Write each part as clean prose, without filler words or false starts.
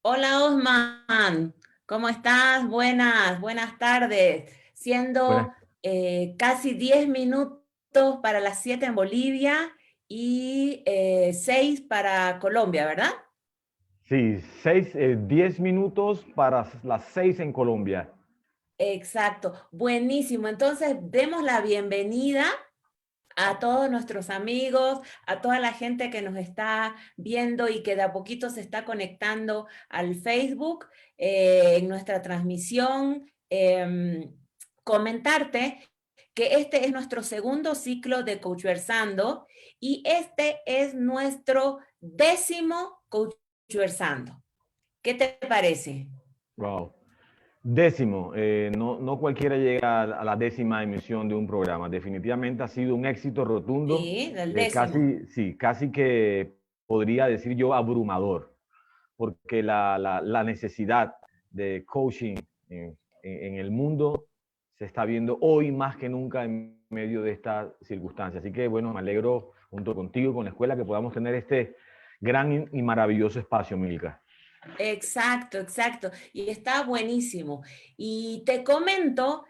Hola Osman, ¿cómo estás? Buenas tardes. Buenas, Siendo casi 10 minutos para las 7 en Bolivia y 6 para Colombia, ¿verdad? sí, 10 minutos para las 6 en Colombia. Exacto, buenísimo. Entonces, demos la bienvenida a todos nuestros amigos, a toda la gente que nos está viendo y que de a poquito se está conectando al Facebook en nuestra transmisión. Comentarte que este es nuestro segundo ciclo de Coach Versando y este es nuestro 10º Coach Versando. ¿Qué te parece? Wow. Décimo, no cualquiera llega a la décima emisión de un programa. Definitivamente ha sido un éxito rotundo, Sí, el 10º. casi, sí, casi que podría decir yo abrumador, porque la necesidad de coaching en el mundo se está viendo hoy más que nunca en medio de esta circunstancia. Así que bueno, me alegro junto contigo, con la escuela, que podamos tener este gran y maravilloso espacio, Milka. Exacto, exacto. Y está buenísimo. Y te comento,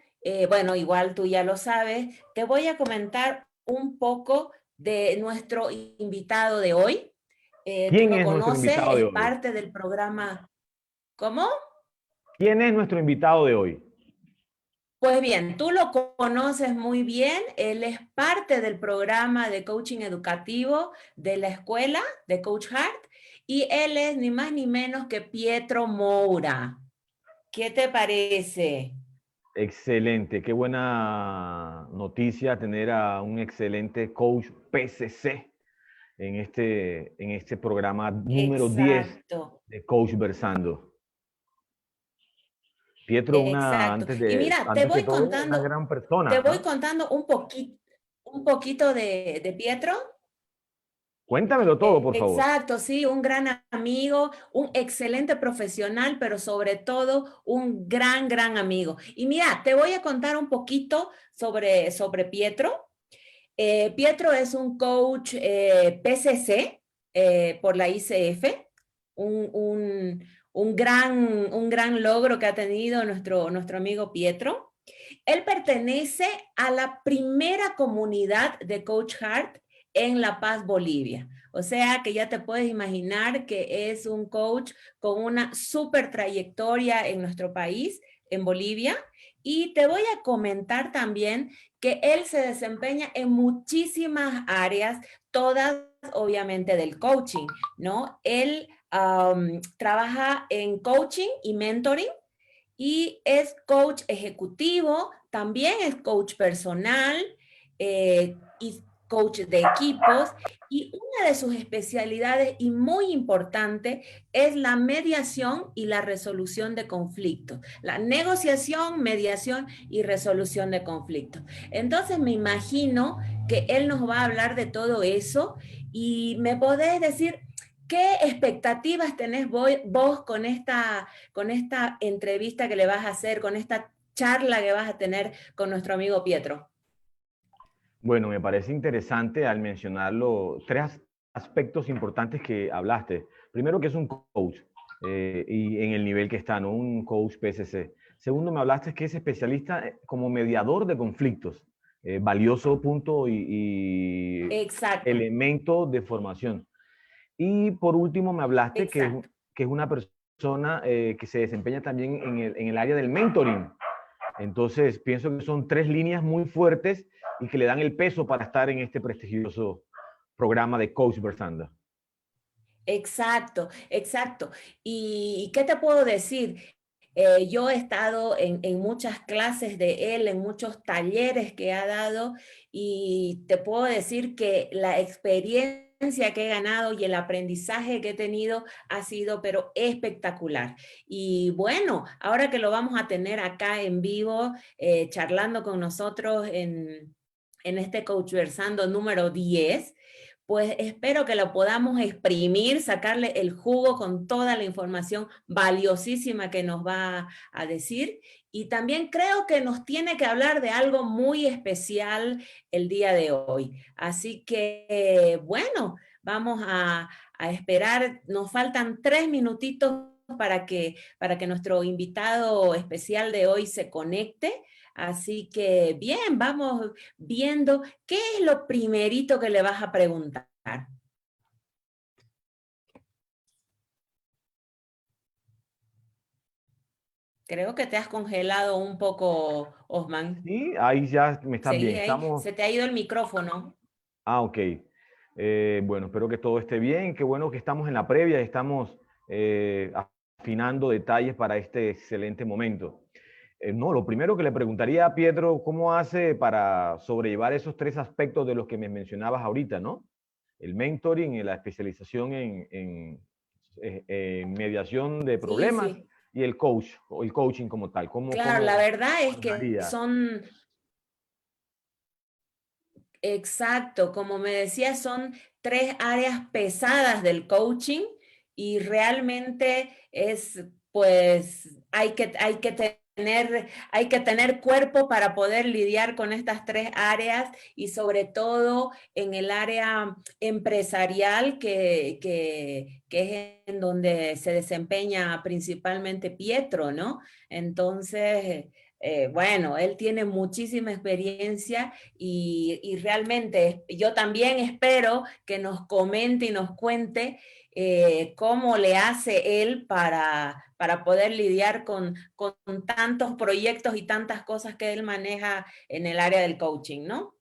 bueno, igual tú ya lo sabes, te voy a comentar un poco de nuestro invitado de hoy. Tú ¿Quién lo es nuestro conoces, invitado de es hoy? parte del programa. ¿Cómo? ¿Quién es nuestro invitado de hoy? Pues bien, tú lo conoces muy bien. Él es parte del programa de coaching educativo de la escuela de Coach Hart y él es ni más ni menos que Pietro Moura. ¿Qué te parece? Excelente, qué buena noticia tener a un excelente coach PCC en este programa número 10 Exacto, de Coach Versando. Pietro, exacto. Y mira, antes que todo, una gran te persona, voy ¿ah? contando un poquito de Pietro. Cuéntamelo todo, por favor. Exacto, sí, un gran amigo, un excelente profesional, pero sobre todo un gran amigo. Y mira, te voy a contar un poquito sobre Pietro. Pietro es un coach PCC por la ICF, un, un, un gran logro que ha tenido nuestro amigo Pietro. Él pertenece a la primera comunidad de Coach Hart en La Paz, Bolivia. O sea que ya te puedes imaginar que es un coach con una súper trayectoria en nuestro país, en Bolivia. Y te voy a comentar también que él se desempeña en muchísimas áreas, todas obviamente del coaching, ¿no? Él trabaja en coaching y mentoring y es coach ejecutivo, también es coach personal y coach de equipos. Y una de sus especialidades y muy importante es la mediación y la resolución de conflictos. La negociación, mediación y resolución de conflictos. Entonces me imagino que él nos va a hablar de todo eso y me podés decir qué expectativas tenés vos con esta entrevista que le vas a hacer, con esta charla que vas a tener con nuestro amigo Pietro. Bueno, me parece interesante al mencionarlo, tres aspectos importantes que hablaste. Primero, que es un coach y en el nivel que está, ¿no? Un coach PSC. Segundo, me hablaste que es especialista como mediador de conflictos, valioso punto y Exacto, elemento de formación. Y por último, me hablaste exacto. que es una persona que se desempeña también en el área del mentoring. Entonces, pienso que son tres líneas muy fuertes y que le dan el peso para estar en este prestigioso programa de Coach Versanda. Exacto, exacto. ¿Y qué te puedo decir? Yo he estado en muchas clases de él, en muchos talleres que ha dado y te puedo decir que la experiencia que he ganado y el aprendizaje que he tenido ha sido pero espectacular. Y bueno, ahora que lo vamos a tener acá en vivo, charlando con nosotros en este Coach Versando número 10, pues espero que lo podamos exprimir, sacarle el jugo con toda la información valiosísima que nos va a decir. Y también creo que nos tiene que hablar de algo muy especial el día de hoy. Así que, bueno, vamos a esperar. Nos faltan 3 minutitos para que nuestro invitado especial de hoy se conecte. Así que bien, vamos viendo qué es lo primerito que le vas a preguntar. Creo que te has congelado un poco, Osman. Sí, ahí ya me estás Seguí bien. ahí. Estamos. Se te ha ido el micrófono. Ah, ok. Bueno, espero que todo esté bien. Qué bueno que estamos en la previa y estamos afinando detalles para este excelente momento. No, lo primero que le preguntaría a Pietro, ¿cómo hace para sobrellevar esos tres aspectos de los que me mencionabas ahorita, ¿no? El mentoring, la especialización en mediación de Sí, problemas sí. y el coach, o el coaching como tal. ¿Cómo, Claro, la cómo verdad es que manejaría? son, exacto, como me decía, son tres áreas pesadas del coaching y realmente es, pues, hay que tener cuerpo para poder lidiar con estas tres áreas y sobre todo en el área empresarial que es en donde se desempeña principalmente Pietro, ¿no? Entonces, bueno, él tiene muchísima experiencia y realmente yo también espero que nos comente y nos cuente cómo le hace él para poder lidiar con tantos proyectos y tantas cosas que él maneja en el área del coaching, ¿no?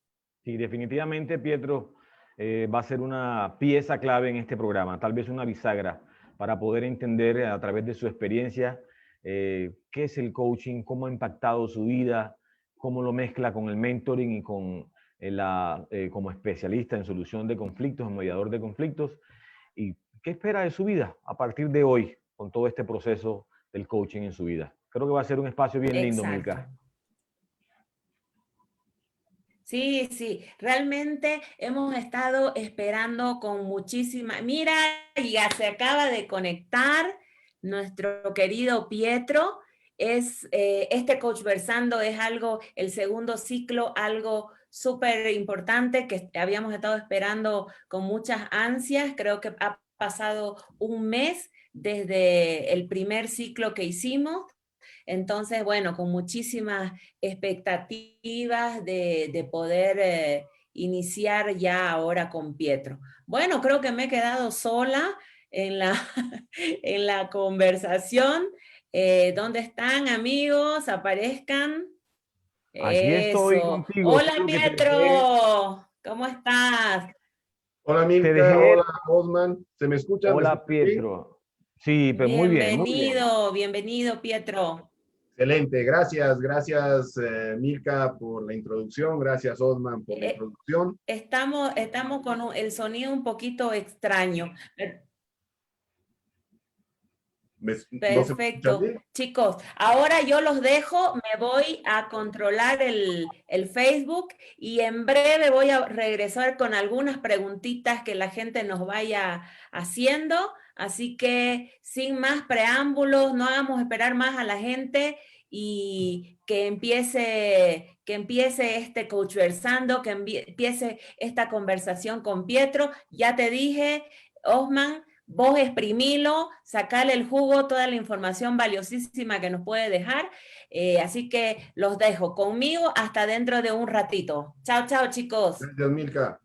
Sí, definitivamente Pietro va a ser una pieza clave en este programa, tal vez una bisagra para poder entender a través de su experiencia qué es el coaching, cómo ha impactado su vida, cómo lo mezcla con el mentoring y con como especialista en solución de conflictos, en mediador de conflictos, y qué espera de su vida a partir de hoy con todo este proceso del coaching en su vida. Creo que va a ser un espacio bien lindo, Exacto. Milka. Sí, sí, realmente hemos estado esperando con muchísima. Mira, ya se acaba de conectar nuestro querido Pietro. Este Coach Versando es algo, el segundo ciclo, algo súper importante que habíamos estado esperando con muchas ansias. Creo que ha pasado un mes desde el primer ciclo que hicimos. Entonces, bueno, con muchísimas expectativas de poder iniciar ya ahora con Pietro. Bueno, creo que me he quedado sola en la, en la conversación. ¿Dónde están, amigos? Aparezcan. Aquí estoy Eso. contigo, Hola, solo que Pietro. ¿Cómo estás? Hola te Milka, dejé. hola Osman, ¿se me escucha? ¿Me Hola, escuchan bien? Pietro. Sí, pero muy bien, muy bien. Bienvenido, bienvenido, Pietro. Excelente, gracias Milka por la introducción, gracias Osman por la Eh, introducción. estamos con el sonido un poquito extraño. ¿No se me escucha Perfecto. bien? Chicos, ahora yo los dejo, me voy a controlar el Facebook y en breve voy a regresar con algunas preguntitas que la gente nos vaya haciendo. Así que sin más preámbulos, no hagamos esperar más a la gente y que empiece este Coach Versando, que empiece esta conversación con Pietro. Ya te dije, Osman, vos exprimilo, sacale el jugo, toda la información valiosísima que nos puede dejar. Así que los dejo conmigo hasta dentro de un ratito. Chao, chao, chicos. Gracias Milka.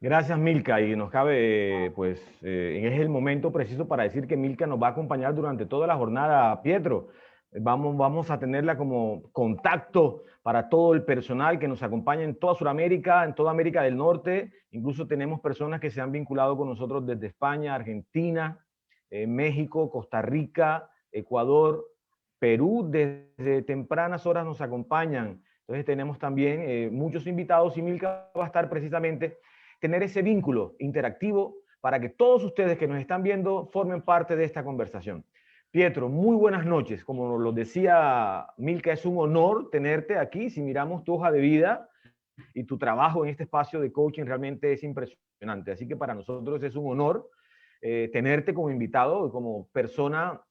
Gracias, Milka. Y nos cabe, pues, es el momento preciso para decir que Milka nos va a acompañar durante toda la jornada, Pietro. Vamos a tenerla como contacto para todo el personal que nos acompaña en toda Sudamérica, en toda América del Norte. Incluso tenemos personas que se han vinculado con nosotros desde España, Argentina, México, Costa Rica, Ecuador, Perú. Desde tempranas horas nos acompañan. Entonces tenemos también muchos invitados y Milka va a estar precisamente tener ese vínculo interactivo para que todos ustedes que nos están viendo formen parte de esta conversación. Pietro, muy buenas noches. Como lo decía Milka, es un honor tenerte aquí. Si miramos tu hoja de vida y tu trabajo en este espacio de coaching, realmente es impresionante. Así que para nosotros es un honor tenerte como invitado, como persona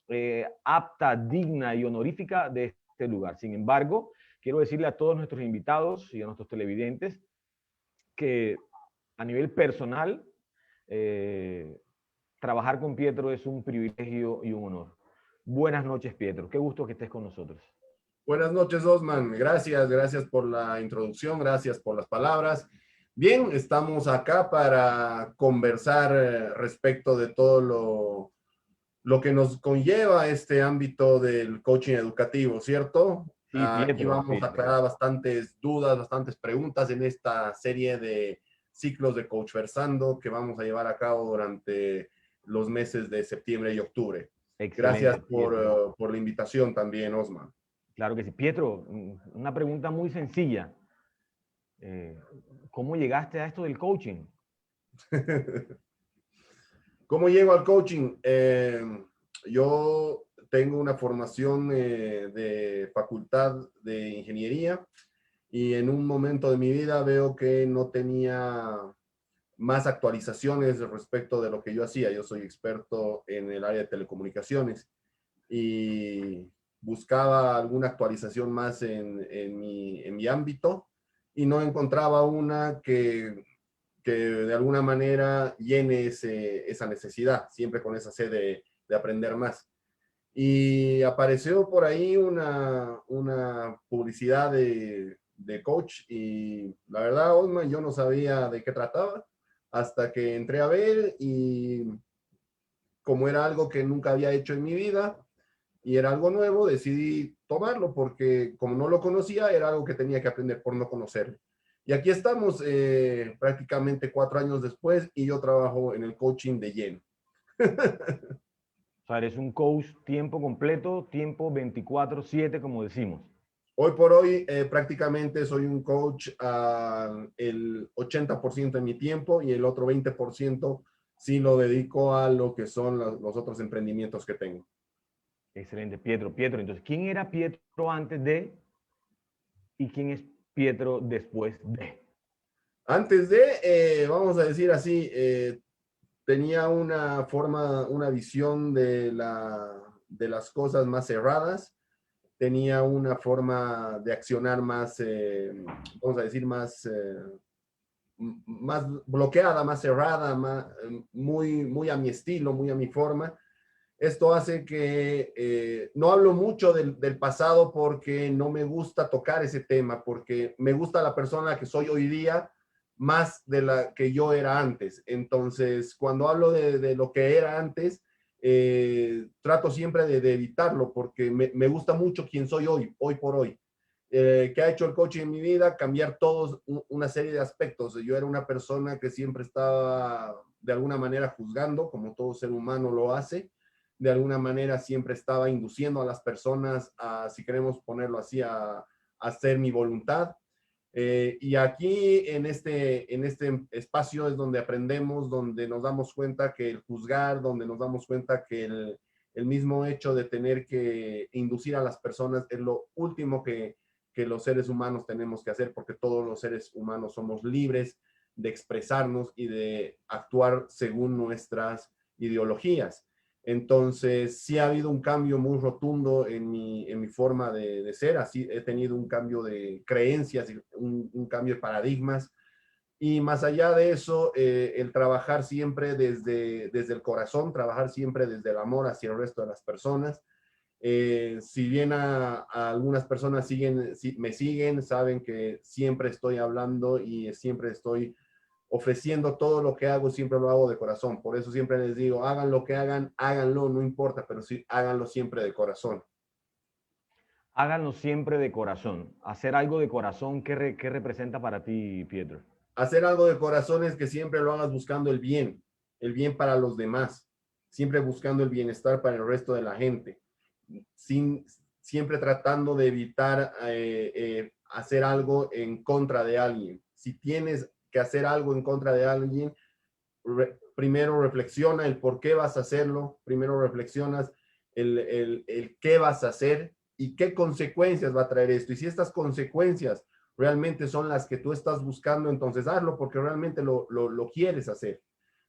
apta, digna y honorífica de este lugar. Sin embargo, quiero decirle a todos nuestros invitados y a nuestros televidentes que a nivel personal, eh, trabajar con Pietro es un privilegio y un honor. Buenas noches, Pietro. Qué gusto que estés con nosotros. Buenas noches, Osman. Gracias por la introducción, gracias por las palabras. Bien, estamos acá para conversar respecto de todo lo que nos conlleva este ámbito del coaching educativo, ¿cierto? Sí, Aquí Pietro, vamos sí. a aclarar bastantes dudas, bastantes preguntas en esta serie de ciclos de Coach Versando que vamos a llevar a cabo durante los meses de septiembre y octubre. Gracias Excelente, Pietro. por la invitación también, Osman. Claro que sí. Pietro, una pregunta muy sencilla. ¿Cómo llegaste a esto del coaching? ¿Cómo llego al coaching? Yo tengo una formación de facultad de ingeniería y en un momento de mi vida veo que no tenía más actualizaciones respecto de lo que yo hacía. Yo soy experto en el área de telecomunicaciones y buscaba alguna actualización más en mi ámbito y no encontraba una que de alguna manera llene esa necesidad, siempre con esa sed de aprender más. Y apareció por ahí una publicidad de coach y la verdad, Osman, yo no sabía de qué trataba hasta que entré a ver y como era algo que nunca había hecho en mi vida y era algo nuevo, decidí tomarlo porque como no lo conocía, era algo que tenía que aprender por no conocerlo. Y aquí estamos prácticamente 4 años después y yo trabajo en el coaching de lleno. O sea, eres un coach tiempo completo, tiempo 24/7, como decimos. Hoy por hoy prácticamente soy un coach el 80% de mi tiempo y el otro 20% sí lo dedico a lo que son los otros emprendimientos que tengo. Excelente, Pietro. Pietro, entonces, ¿quién era Pietro antes de y quién es Pietro después de? Antes de, vamos a decir así, tenía una forma, una visión de las cosas más cerradas, tenía una forma de accionar más, vamos a decir, más bloqueada, más cerrada, muy a mi estilo, muy a mi forma. Esto hace que no hablo mucho del pasado porque no me gusta tocar ese tema, porque me gusta la persona que soy hoy día más de la que yo era antes. Entonces, cuando hablo de lo que era antes, trato siempre de evitarlo porque me gusta mucho quién soy hoy por hoy. ¿Qué ha hecho el coaching en mi vida? Cambiar todos una serie de aspectos. Yo era una persona que siempre estaba de alguna manera juzgando, como todo ser humano lo hace. De alguna manera siempre estaba induciendo a las personas a, si queremos ponerlo así, a hacer mi voluntad. Y aquí en este espacio es donde aprendemos, donde nos damos cuenta que el juzgar, donde nos damos cuenta que el mismo hecho de tener que inducir a las personas es lo último que los seres humanos tenemos que hacer, porque todos los seres humanos somos libres de expresarnos y de actuar según nuestras ideologías. Entonces, sí ha habido un cambio muy rotundo en mi forma de ser, así he tenido un cambio de creencias, un cambio de paradigmas, y más allá de eso, el trabajar siempre desde el corazón, trabajar siempre desde el amor hacia el resto de las personas. Si bien a algunas personas me siguen, saben que siempre estoy hablando y siempre estoy ofreciendo todo lo que hago, siempre lo hago de corazón. Por eso siempre les digo, hagan lo que hagan, háganlo, no importa, pero sí háganlo siempre de corazón. Háganlo siempre de corazón. Hacer algo de corazón, ¿qué representa para ti, Pietro? Hacer algo de corazón es que siempre lo hagas buscando el bien para los demás, siempre buscando el bienestar para el resto de la gente, siempre tratando de evitar hacer algo en contra de alguien. Si tienes que hacer algo en contra de alguien, primero reflexiona el por qué vas a hacerlo, primero reflexionas el qué vas a hacer y qué consecuencias va a traer esto. Y si estas consecuencias realmente son las que tú estás buscando, entonces hazlo porque realmente lo quieres hacer.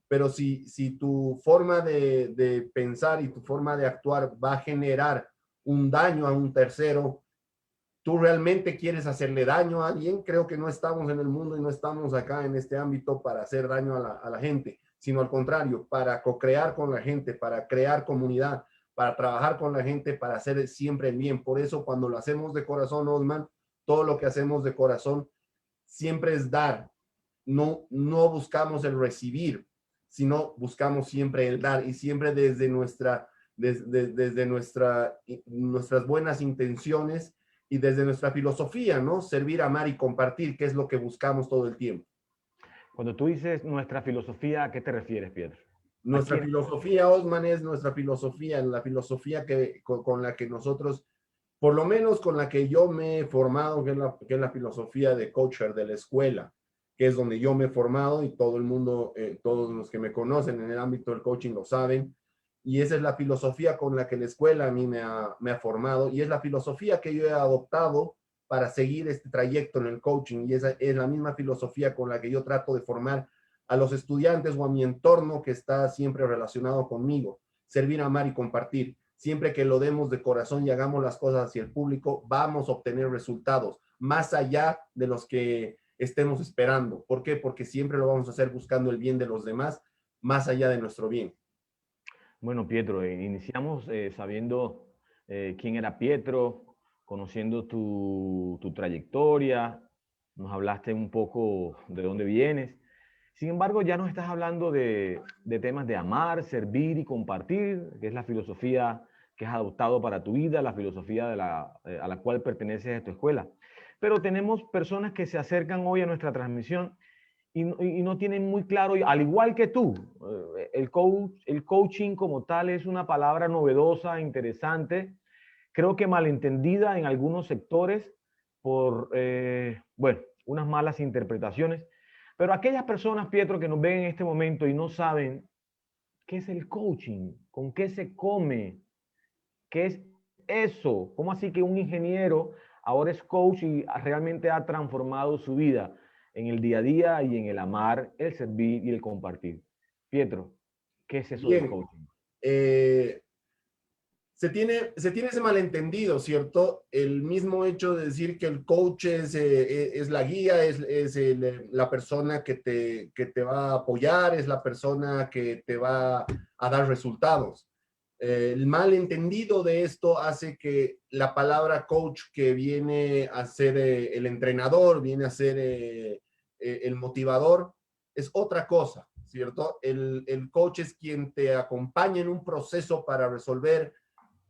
Pero si tu forma de pensar y tu forma de actuar va a generar un daño a un tercero, tú realmente quieres hacerle daño a alguien, creo que no estamos en el mundo y no estamos acá en este ámbito para hacer daño a la gente. sino al contrario, para co-crear con la gente, para crear comunidad, para trabajar con la gente, para hacer siempre el bien. Por eso cuando lo hacemos de corazón, Osman, todo lo que hacemos de corazón siempre es dar. No buscamos el recibir, sino buscamos siempre el dar, y siempre desde nuestras buenas intenciones y desde nuestra filosofía, ¿no? Servir, amar y compartir, que es lo que buscamos todo el tiempo. Cuando tú dices nuestra filosofía, ¿a qué te refieres, Pietro? Nuestra filosofía, Osman, es nuestra filosofía, la filosofía con la que nosotros, por lo menos con la que yo me he formado, que es la filosofía de coacher de la escuela, que es donde yo me he formado, y todo el mundo, todos los que me conocen en el ámbito del coaching lo saben, y esa es la filosofía con la que la escuela a mí me ha formado, y es la filosofía que yo he adoptado para seguir este trayecto en el coaching, y esa es la misma filosofía con la que yo trato de formar a los estudiantes o a mi entorno que está siempre relacionado conmigo. Servir, amar y compartir. Siempre que lo demos de corazón y hagamos las cosas hacia el público, vamos a obtener resultados más allá de los que estemos esperando. ¿Por qué? Porque siempre lo vamos a hacer buscando el bien de los demás, más allá de nuestro bien. Bueno, Pietro, iniciamos sabiendo quién era Pietro, conociendo tu trayectoria, nos hablaste un poco de dónde vienes. Sin embargo, ya nos estás hablando de temas de amar, servir y compartir, que es la filosofía que has adoptado para tu vida, la filosofía a la cual perteneces a tu escuela. Pero tenemos personas que se acercan hoy a nuestra transmisión y no tienen muy claro, al igual que tú, el coaching como tal es una palabra novedosa, interesante, creo que malentendida en algunos sectores por, bueno, unas malas interpretaciones. Pero aquellas personas, Pietro, que nos ven en este momento y no saben qué es el coaching, con qué se come, qué es eso, cómo así que un ingeniero ahora es coach y realmente ha transformado su vida en el día a día y en el amar, el servir y el compartir. Pietro, ¿qué es eso del Bien, coaching? se tiene ese malentendido, ¿cierto? El mismo hecho de decir que el coach es la guía, la persona que te va a apoyar, es la persona que te va a dar resultados. El malentendido de esto hace que la palabra coach, que viene a ser el entrenador, viene a ser el motivador, es otra cosa, ¿cierto? El coach es quien te acompaña en un proceso para resolver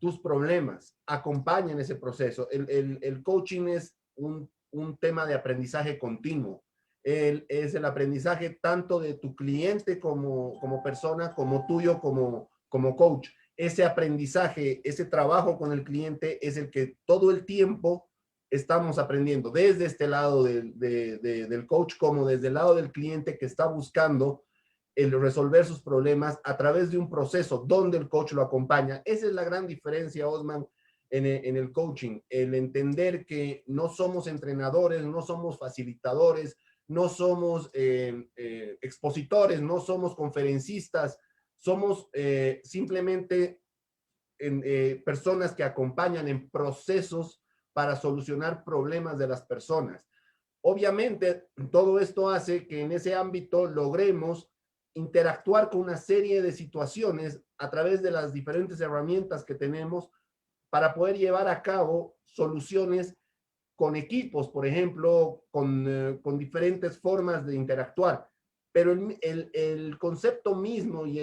tus problemas, acompaña en ese proceso. El coaching es un tema de aprendizaje continuo. Es el aprendizaje tanto de tu cliente como persona, como tuyo como coach. Ese aprendizaje, ese trabajo con el cliente es el que todo el tiempo estamos aprendiendo, desde este lado del coach como desde el lado del cliente que está buscando el resolver sus problemas a través de un proceso donde el coach lo acompaña. Esa es la gran diferencia, Osman, en el coaching, el entender que no somos entrenadores, no somos facilitadores, no somos expositores, no somos conferencistas, somos simplemente personas que acompañan en procesos para solucionar problemas de las personas. Obviamente, todo esto hace que en ese ámbito logremos interactuar con una serie de situaciones a través de las diferentes herramientas que tenemos para poder llevar a cabo soluciones con equipos, por ejemplo, con diferentes formas de interactuar. Pero el concepto mismo y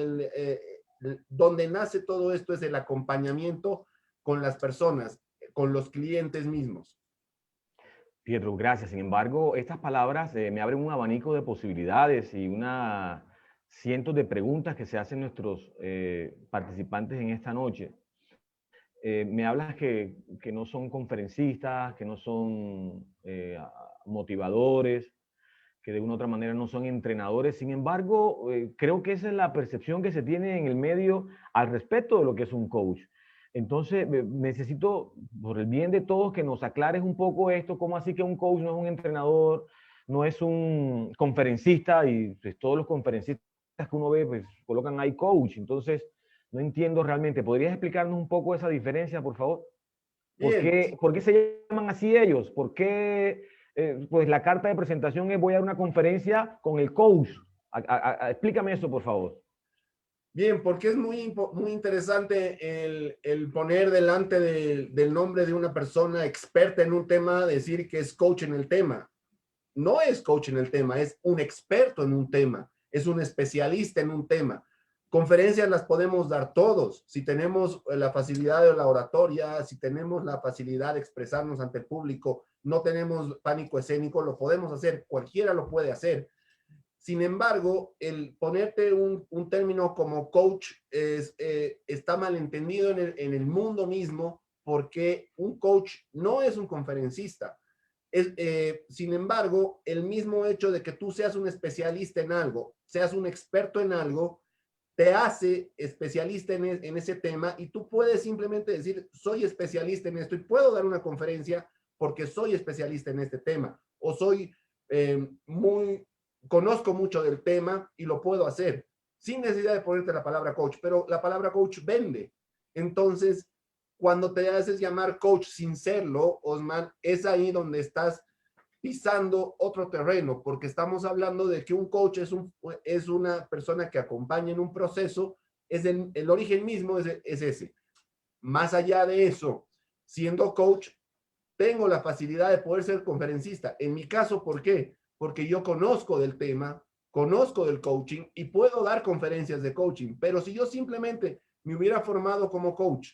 donde nace todo esto es el acompañamiento con las personas, con los clientes mismos. Pietro, gracias. Sin embargo, estas palabras me abren un abanico de posibilidades y cientos de preguntas que se hacen nuestros participantes en esta noche. Me hablas que no son conferencistas, que no son motivadores, que de una u otra manera no son entrenadores. Sin embargo, creo que esa es la percepción que se tiene en el medio al respecto de lo que es un coach. Entonces, necesito, por el bien de todos, que nos aclares un poco esto, cómo así que un coach no es un entrenador, no es un conferencista, y pues, todos los conferencistas que uno ve, pues colocan ahí coach. Entonces, no entiendo realmente. ¿Podrías explicarnos un poco esa diferencia, por favor? ¿Por qué se llaman así ellos? ¿Por qué pues la carta de presentación es voy a dar una conferencia con el coach? Explícame eso, por favor. Bien, porque es muy interesante el poner delante del nombre de una persona experta en un tema, decir que es coach en el tema. No es coach en el tema, es un experto en un tema, es un especialista en un tema. Conferencias las podemos dar todos. Si tenemos la facilidad de la oratoria, si tenemos la facilidad de expresarnos ante el público, no tenemos pánico escénico, lo podemos hacer, cualquiera lo puede hacer. Sin embargo, el ponerte un término como coach está malentendido en el mundo mismo, porque un coach no es un conferencista. Sin embargo, el mismo hecho de que tú seas un especialista en algo, seas un experto en algo, te hace especialista en ese tema, y tú puedes simplemente decir, soy especialista en esto y puedo dar una conferencia porque soy especialista en este tema, o soy conozco mucho del tema y lo puedo hacer sin necesidad de ponerte la palabra coach, pero la palabra coach vende. Entonces, cuando te haces llamar coach sin serlo, Osman, es ahí donde estás pisando otro terreno, porque estamos hablando de que un coach es una persona que acompaña en un proceso, el origen mismo es ese. Más allá de eso, siendo coach, tengo la facilidad de poder ser conferencista. En mi caso, ¿por qué? Porque yo conozco del tema, conozco del coaching y puedo dar conferencias de coaching. Pero si yo simplemente me hubiera formado como coach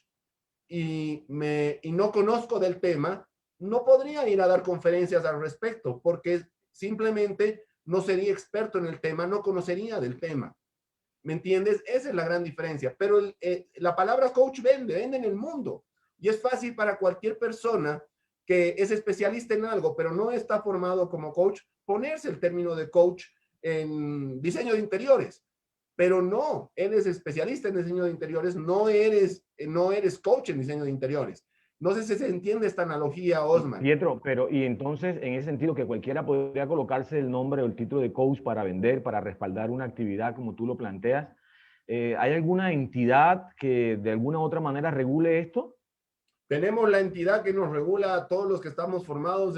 y no conozco del tema, no podría ir a dar conferencias al respecto, porque simplemente no sería experto en el tema, no conocería del tema. ¿Me entiendes? Esa es la gran diferencia. Pero la palabra coach vende en el mundo. Y es fácil para cualquier persona que es especialista en algo, pero no está formado como coach, ponerse el término de coach en diseño de interiores. Pero no, eres especialista en diseño de interiores, no eres coach en diseño de interiores. No sé si se entiende esta analogía, Osman. Pietro, pero y entonces en ese sentido que cualquiera podría colocarse el nombre o el título de coach para vender, para respaldar una actividad como tú lo planteas. ¿Hay alguna entidad que de alguna u otra manera regule esto? Tenemos la entidad que nos regula a todos los que estamos formados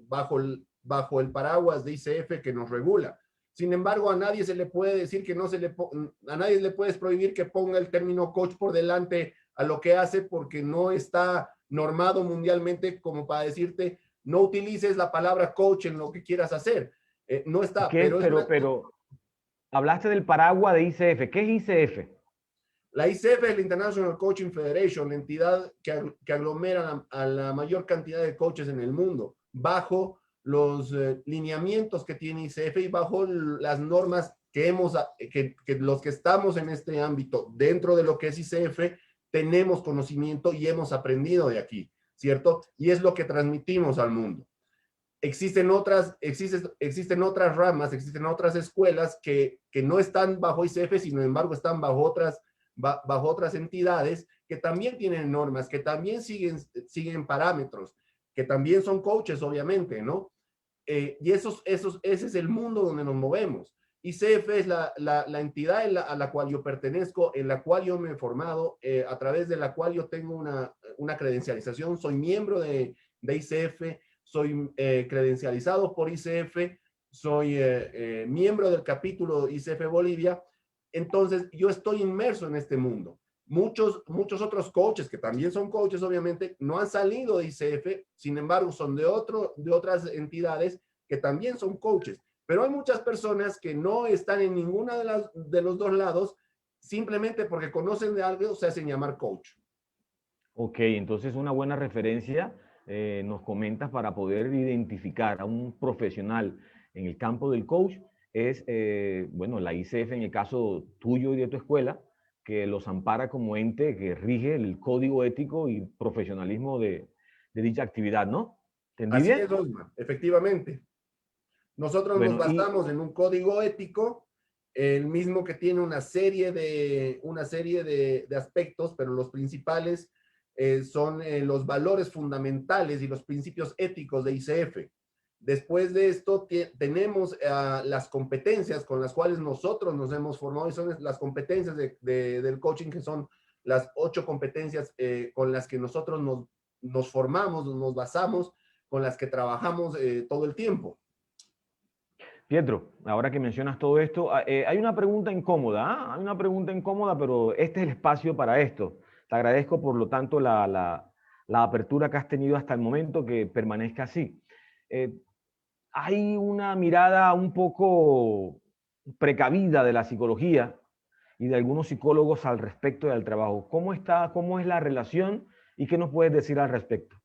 bajo el paraguas de ICF, que nos regula. Sin embargo, a nadie se le puede decir que a nadie le puedes prohibir que ponga el término coach por delante a lo que hace, porque no está normado mundialmente como para decirte, no utilices la palabra coach en lo que quieras hacer. No está, ¿Qué? Pero hablaste del paraguas de ICF. ¿Qué es ICF? La ICF es la International Coaching Federation, la entidad que aglomera a la mayor cantidad de coaches en el mundo, bajo los lineamientos que tiene ICF y bajo las normas que los que estamos en este ámbito, dentro de lo que es ICF, tenemos conocimiento y hemos aprendido de aquí, ¿cierto? Y es lo que transmitimos al mundo. Existen otras ramas, existen otras escuelas que no están bajo ICF, sin embargo están bajo otras entidades que también tienen normas, que también siguen parámetros, que también son coaches, obviamente, ¿no? Y ese es el mundo donde nos movemos. ICF es la entidad a la cual yo pertenezco, en la cual yo me he formado, a través de la cual yo tengo una credencialización. Soy miembro de ICF, soy credencializado por ICF, soy miembro del capítulo ICF Bolivia. Entonces, yo estoy inmerso en este mundo. Muchos otros coaches, que también son coaches, obviamente, no han salido de ICF, sin embargo, son de otras entidades que también son coaches. Pero hay muchas personas que no están en ninguna de los dos lados, simplemente porque conocen de algo, se hacen llamar coach. Ok, entonces una buena referencia nos comentas para poder identificar a un profesional en el campo del coach es, bueno, la ICF en el caso tuyo y de tu escuela, que los ampara como ente que rige el código ético y profesionalismo de dicha actividad, ¿no? ¿Entendí Así bien? es, Osman, efectivamente. Nosotros nos Bueno, basamos en un código ético, el mismo que tiene una serie de aspectos, pero los principales son los valores fundamentales y los principios éticos de ICF. Después de esto tenemos las competencias con las cuales nosotros nos hemos formado, y son las competencias del coaching, que son las 8 competencias con las que nosotros nos formamos, nos basamos, con las que trabajamos todo el tiempo. Pietro, ahora que mencionas todo esto, hay una pregunta incómoda, ¿ah? Hay una pregunta incómoda, pero este es el espacio para esto. Te agradezco, por lo tanto, la apertura que has tenido hasta el momento, que permanezca así. Eh, Hay una mirada un poco precavida de la psicología y de algunos psicólogos al respecto del trabajo. ¿Cómo está, cómo es la relación y qué nos puedes decir al respecto?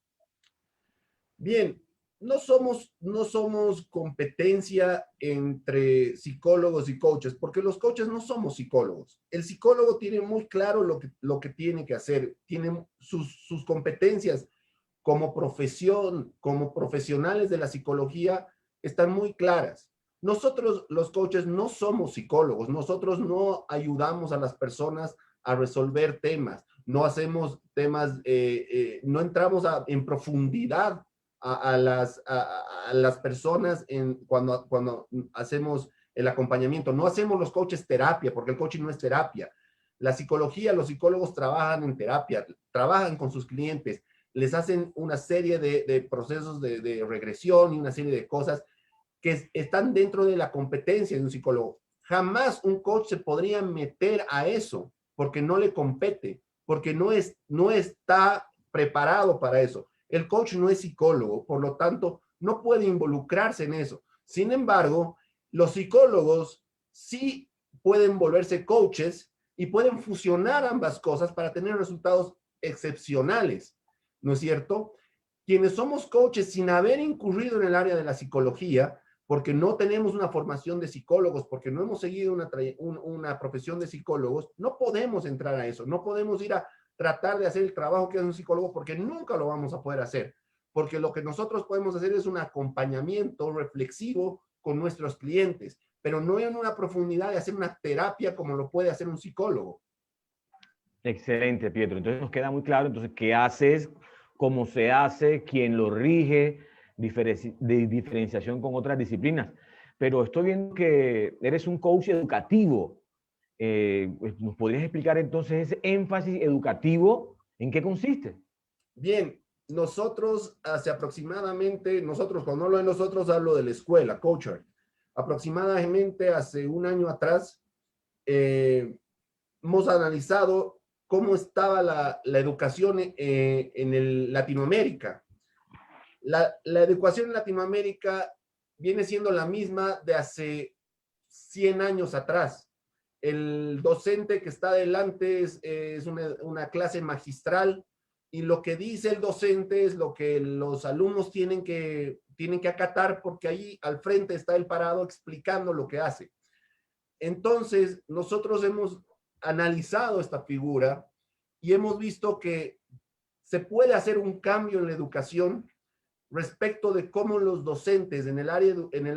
Bien, no somos competencia entre psicólogos y coaches, porque los coaches no somos psicólogos. El psicólogo tiene muy claro lo que tiene que hacer, tiene sus competencias como profesión, como profesionales de la psicología, están muy claras. Nosotros, los coaches, no somos psicólogos, nosotros no ayudamos a las personas a resolver temas, no hacemos temas, no entramos en profundidad a las personas cuando hacemos el acompañamiento. No hacemos los coaches terapia, porque el coaching no es terapia. La psicología, los psicólogos trabajan en terapia, trabajan con sus clientes, les hacen una serie de procesos de regresión y una serie de cosas que están dentro de la competencia de un psicólogo. Jamás un coach se podría meter a eso porque no le compete, porque no está preparado para eso. El coach no es psicólogo, por lo tanto, no puede involucrarse en eso. Sin embargo, los psicólogos sí pueden volverse coaches y pueden fusionar ambas cosas para tener resultados excepcionales, ¿no es cierto? Quienes somos coaches sin haber incurrido en el área de la psicología, porque no tenemos una formación de psicólogos, porque no hemos seguido una profesión de psicólogos, no podemos entrar a eso, no podemos ir a tratar de hacer el trabajo que hace un psicólogo porque nunca lo vamos a poder hacer, porque lo que nosotros podemos hacer es un acompañamiento reflexivo con nuestros clientes, pero no en una profundidad de hacer una terapia como lo puede hacer un psicólogo. Excelente, Pietro. Entonces nos queda muy claro, entonces, qué haces, cómo se hace, quién lo rige, de diferenciación con otras disciplinas. Pero estoy viendo que eres un coach educativo. Pues, ¿nos podrías explicar entonces ese énfasis educativo en qué consiste? Bien, nosotros cuando hablo de nosotros, hablo de la escuela, Coachart. Aproximadamente hace un año atrás, hemos analizado cómo estaba la educación en Latinoamérica. La educación en Latinoamérica viene siendo la misma de hace 100 años atrás. El docente que está adelante es una clase magistral y lo que dice el docente es lo que los alumnos tienen que acatar porque ahí al frente está el parado explicando lo que hace. Entonces, nosotros hemos analizado esta figura y hemos visto que se puede hacer un cambio en la educación respecto de cómo los docentes en el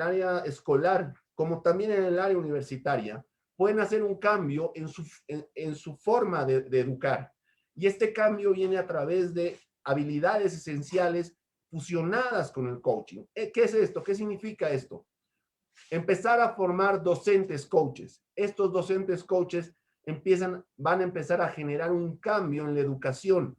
área escolar, como también en el área universitaria, pueden hacer un cambio en su forma de educar. Y este cambio viene a través de habilidades esenciales fusionadas con el coaching. ¿Qué es esto? ¿Qué significa esto? Empezar a formar docentes coaches. Estos docentes coaches van a empezar a generar un cambio en la educación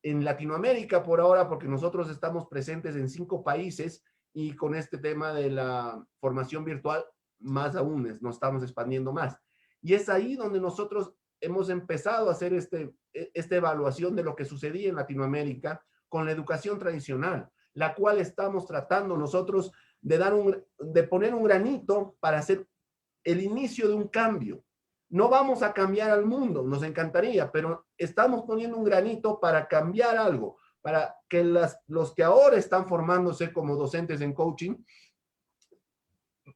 en Latinoamérica por ahora, porque nosotros estamos presentes en 5 países y con este tema de la formación virtual, más aún nos estamos expandiendo más. Y es ahí donde nosotros hemos empezado a hacer esta evaluación de lo que sucedía en Latinoamérica con la educación tradicional, la cual estamos tratando nosotros de poner un granito para hacer el inicio de un cambio. No vamos a cambiar al mundo, nos encantaría, pero estamos poniendo un granito para cambiar algo, para que los que ahora están formándose como docentes en coaching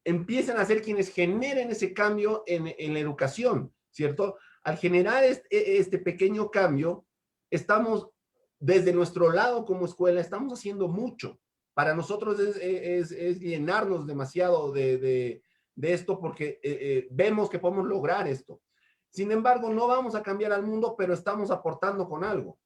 empiecen a ser quienes generen ese cambio en la educación, ¿cierto? Al generar este pequeño cambio, estamos desde nuestro lado como escuela, estamos haciendo mucho. Para nosotros es llenarnos demasiado de esto porque vemos que podemos lograr esto. Sin embargo, no vamos a cambiar al mundo, pero estamos aportando con algo.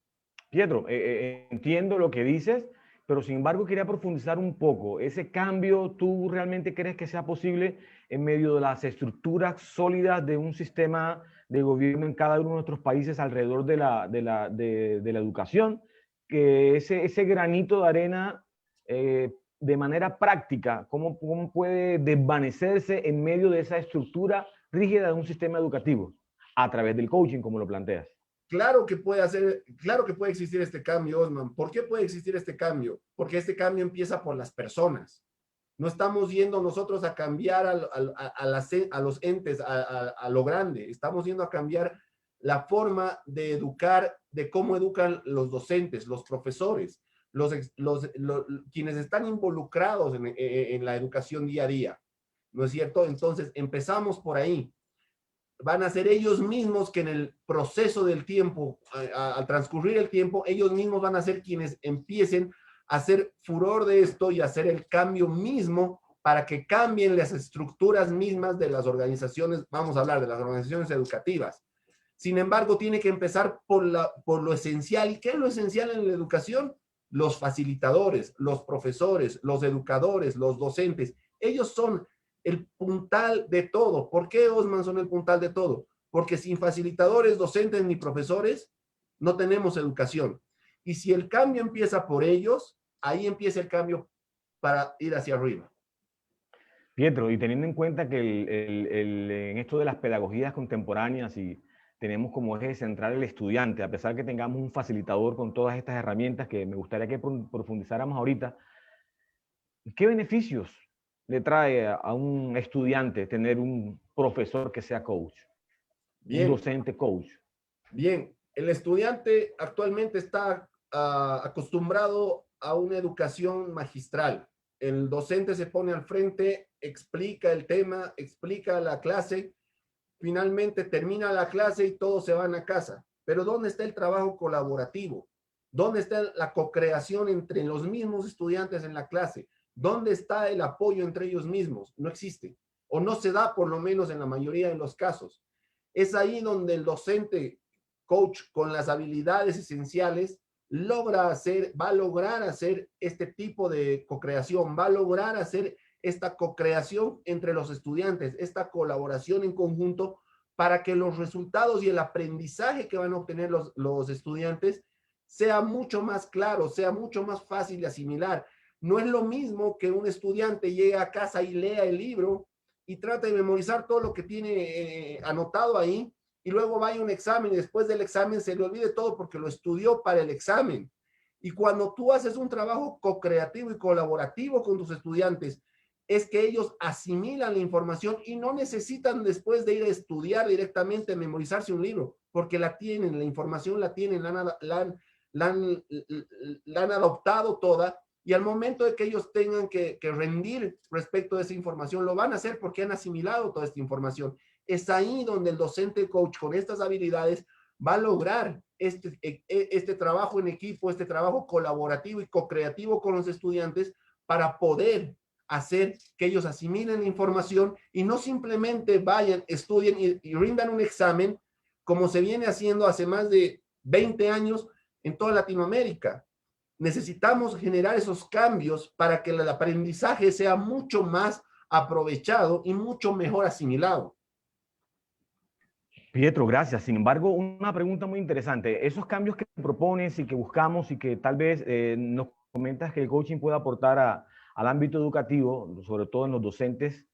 Pietro, entiendo lo que dices, pero sin embargo quería profundizar un poco. ¿Ese cambio tú realmente crees que sea posible en medio de las estructuras sólidas de un sistema de gobierno en cada uno de nuestros países alrededor de la educación? Que ese granito de arena de manera práctica, cómo puede desvanecerse en medio de esa estructura rígida de un sistema educativo a través del coaching, como lo planteas? Claro que puede existir este cambio, Osman. ¿Por qué puede existir este cambio? Porque este cambio empieza por las personas. No estamos yendo nosotros a cambiar a los entes, a lo grande. Estamos yendo a cambiar la forma de educar, de cómo educan los docentes, los profesores, quienes están involucrados en la educación día a día. ¿No es cierto? Entonces, empezamos por ahí. Van a ser ellos mismos que en el proceso del tiempo, al transcurrir el tiempo, ellos mismos van a ser quienes empiecen a hacer furor de esto y hacer el cambio mismo para que cambien las estructuras mismas de las organizaciones, vamos a hablar de las organizaciones educativas. Sin embargo, tiene que empezar por lo esencial. ¿Y qué es lo esencial en la educación? Los facilitadores, los profesores, los educadores, los docentes. Ellos son el puntal de todo. ¿Por qué, Osman, son el puntal de todo? Porque sin facilitadores, docentes ni profesores, no tenemos educación. Y si el cambio empieza por ellos, ahí empieza el cambio para ir hacia arriba. Pietro, y teniendo en cuenta que en esto de las pedagogías contemporáneas y tenemos como eje central el estudiante, a pesar que tengamos un facilitador con todas estas herramientas que me gustaría que profundizáramos ahorita, ¿qué beneficios le trae a un estudiante tener un profesor que sea coach? Bien. Un docente coach. Bien, el estudiante actualmente está acostumbrado a una educación magistral. El docente se pone al frente, explica el tema, explica la clase, finalmente termina la clase y todos se van a casa. Pero ¿dónde está el trabajo colaborativo? ¿Dónde está la co-creación entre los mismos estudiantes en la clase? ¿Dónde está el apoyo entre ellos mismos? No existe, o no se da, por lo menos en la mayoría de los casos. Es ahí donde el docente coach con las habilidades esenciales va a lograr hacer este tipo de co-creación, va a lograr hacer esta co-creación entre los estudiantes, esta colaboración en conjunto para que los resultados y el aprendizaje que van a obtener los estudiantes sea mucho más claro, sea mucho más fácil de asimilar. No es lo mismo que un estudiante llegue a casa y lea el libro y trate de memorizar todo lo que tiene anotado ahí y luego vaya a un examen y después del examen se le olvide todo porque lo estudió para el examen. Y cuando tú haces un trabajo co-creativo y colaborativo con tus estudiantes, es que ellos asimilan la información y no necesitan después de ir a estudiar directamente, memorizarse un libro, porque la tienen, la información la tienen, la han adoptado toda, y al momento de que ellos tengan que rendir respecto a esa información, lo van a hacer porque han asimilado toda esta información. Es ahí donde el docente coach con estas habilidades va a lograr este trabajo en equipo, este trabajo colaborativo y co-creativo con los estudiantes para poder hacer que ellos asimilen la información y no simplemente vayan, estudien y rindan un examen como se viene haciendo hace más de 20 años en toda Latinoamérica. Necesitamos generar esos cambios para que el aprendizaje sea mucho más aprovechado y mucho mejor asimilado. Pietro, gracias. Sin embargo, una pregunta muy interesante. Esos cambios que propones y que buscamos y que tal vez nos comentas que el coaching puede aportar al ámbito educativo, sobre todo en los docentes,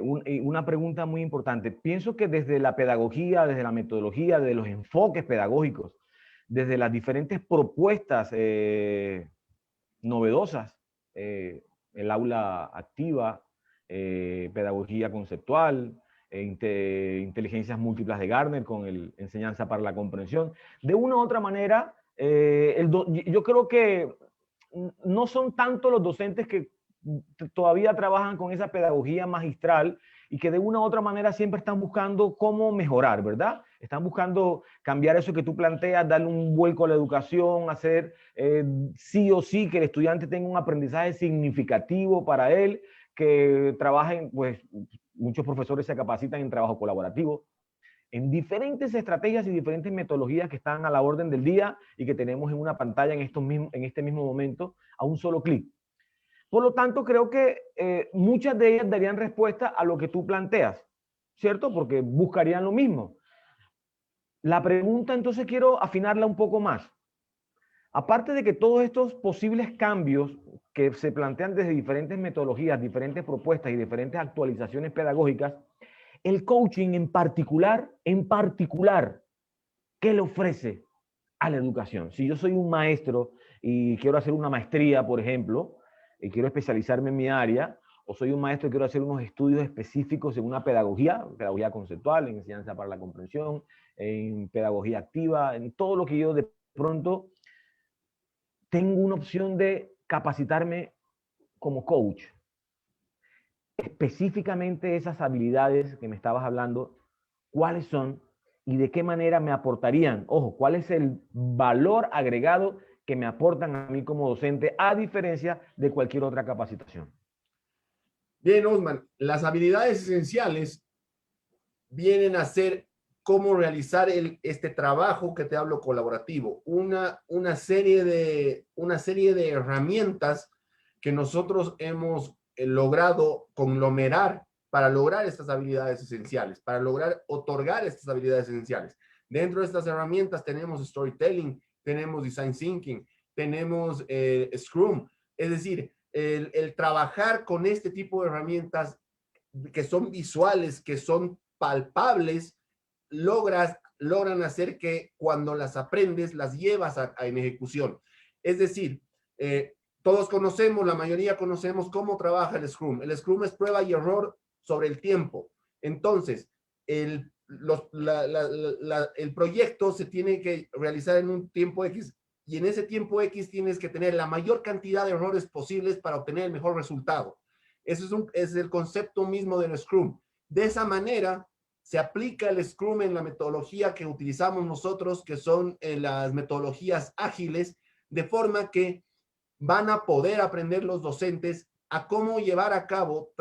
una pregunta muy importante. Pienso que desde la pedagogía, desde la metodología, de los enfoques pedagógicos, desde las diferentes propuestas novedosas, el aula activa, pedagogía conceptual, inteligencias múltiples de Gardner con enseñanza para la comprensión. De una u otra manera, yo creo que no son tanto los docentes que todavía trabajan con esa pedagogía magistral y que de una u otra manera siempre están buscando cómo mejorar, ¿verdad? Están buscando cambiar eso que tú planteas, darle un vuelco a la educación, hacer sí o sí que el estudiante tenga un aprendizaje significativo para él, que trabajen, pues muchos profesores se capacitan en trabajo colaborativo, en diferentes estrategias y diferentes metodologías que están a la orden del día y que tenemos en una pantalla en este mismo momento a un solo clic. Por lo tanto, creo que muchas de ellas darían respuesta a lo que tú planteas, ¿cierto? Porque buscarían lo mismo. La pregunta, entonces, quiero afinarla un poco más. Aparte de que todos estos posibles cambios que se plantean desde diferentes metodologías, diferentes propuestas y diferentes actualizaciones pedagógicas, el coaching en particular, ¿qué le ofrece a la educación? Si yo soy un maestro y quiero hacer una maestría, por ejemplo, y quiero especializarme en mi área, o soy un maestro y quiero hacer unos estudios específicos en una pedagogía conceptual, en enseñanza para la comprensión, en pedagogía activa, en todo lo que yo de pronto tengo una opción de capacitarme como coach. Específicamente esas habilidades que me estabas hablando, ¿cuáles son y de qué manera me aportarían? Ojo, ¿cuál es el valor agregado que me aportan a mí como docente a diferencia de cualquier otra capacitación? Bien, Osman, las habilidades esenciales vienen a ser cómo realizar este trabajo que te hablo colaborativo, una serie de herramientas que nosotros hemos logrado conglomerar para lograr estas habilidades esenciales, para lograr otorgar estas habilidades esenciales. Dentro de estas herramientas tenemos storytelling, tenemos design thinking, tenemos Scrum, es decir, el trabajar con este tipo de herramientas que son visuales, que son palpables, logran hacer que cuando las aprendes, las llevas en ejecución. Es decir, todos conocemos, la mayoría conocemos cómo trabaja el Scrum. El Scrum es prueba y error sobre el tiempo. Entonces, el proyecto se tiene que realizar en un tiempo X y en ese tiempo X tienes que tener la mayor cantidad de errores posibles para obtener el mejor resultado. Eso es el concepto mismo del Scrum. De esa manera, se aplica el Scrum en la metodología que utilizamos nosotros, que son las metodologías ágiles, de forma que van a poder aprender los docentes a cómo llevar a cabo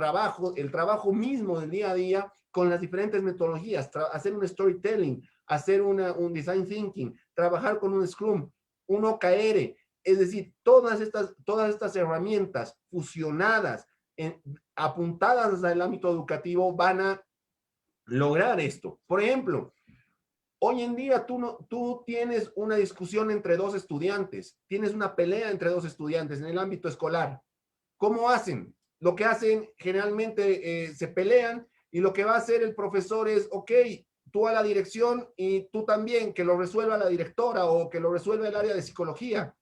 el trabajo mismo del día a día con las diferentes metodologías, hacer un storytelling, hacer un design thinking, trabajar con un Scrum, un OKR, es decir, todas estas herramientas fusionadas, apuntadas al ámbito educativo, van a lograr esto. Por ejemplo, hoy en día tú tienes una discusión entre dos estudiantes, tienes una pelea entre dos estudiantes en el ámbito escolar. ¿Cómo hacen? Lo que hacen generalmente se pelean y lo que va a hacer el profesor es, ok, tú a la dirección y tú también, que lo resuelva la directora o que lo resuelva el área de psicología.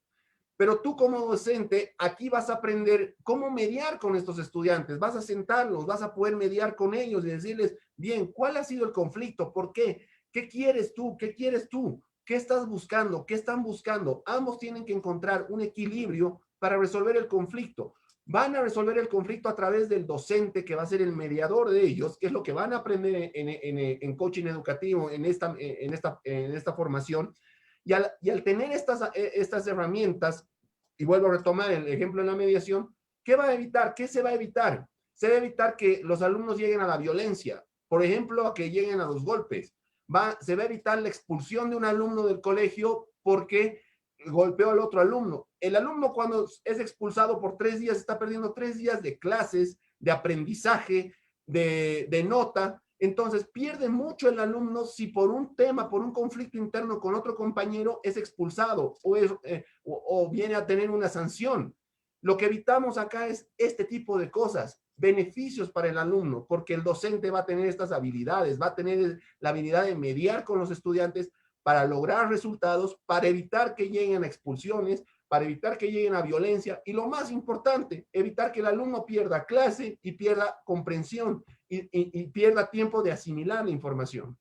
Pero tú como docente, aquí vas a aprender cómo mediar con estos estudiantes, vas a sentarlos, vas a poder mediar con ellos y decirles, bien, ¿cuál ha sido el conflicto? ¿Por qué? ¿Qué quieres tú? ¿Qué quieres tú? ¿Qué estás buscando? ¿Qué están buscando? Ambos tienen que encontrar un equilibrio para resolver el conflicto. Van a resolver el conflicto a través del docente que va a ser el mediador de ellos, que es lo que van a aprender en coaching educativo, en esta formación. Y al tener estas herramientas, y vuelvo a retomar el ejemplo de la mediación, ¿qué va a evitar? ¿Qué se va a evitar? Se va a evitar que los alumnos lleguen a la violencia, por ejemplo, a que lleguen a los golpes. Se va a evitar la expulsión de un alumno del colegio porque golpeó al otro alumno. El alumno cuando es expulsado por 3 días está perdiendo 3 días de clases, de aprendizaje, de nota. Entonces pierde mucho el alumno si por un tema, por un conflicto interno con otro compañero es expulsado o viene a tener una sanción. Lo que evitamos acá es este tipo de cosas, beneficios para el alumno, porque el docente va a tener estas habilidades, va a tener la habilidad de mediar con los estudiantes para lograr resultados, para evitar que lleguen a expulsiones, para evitar que lleguen a violencia y lo más importante, evitar que el alumno pierda clase y pierda comprensión y pierda tiempo de asimilar la información.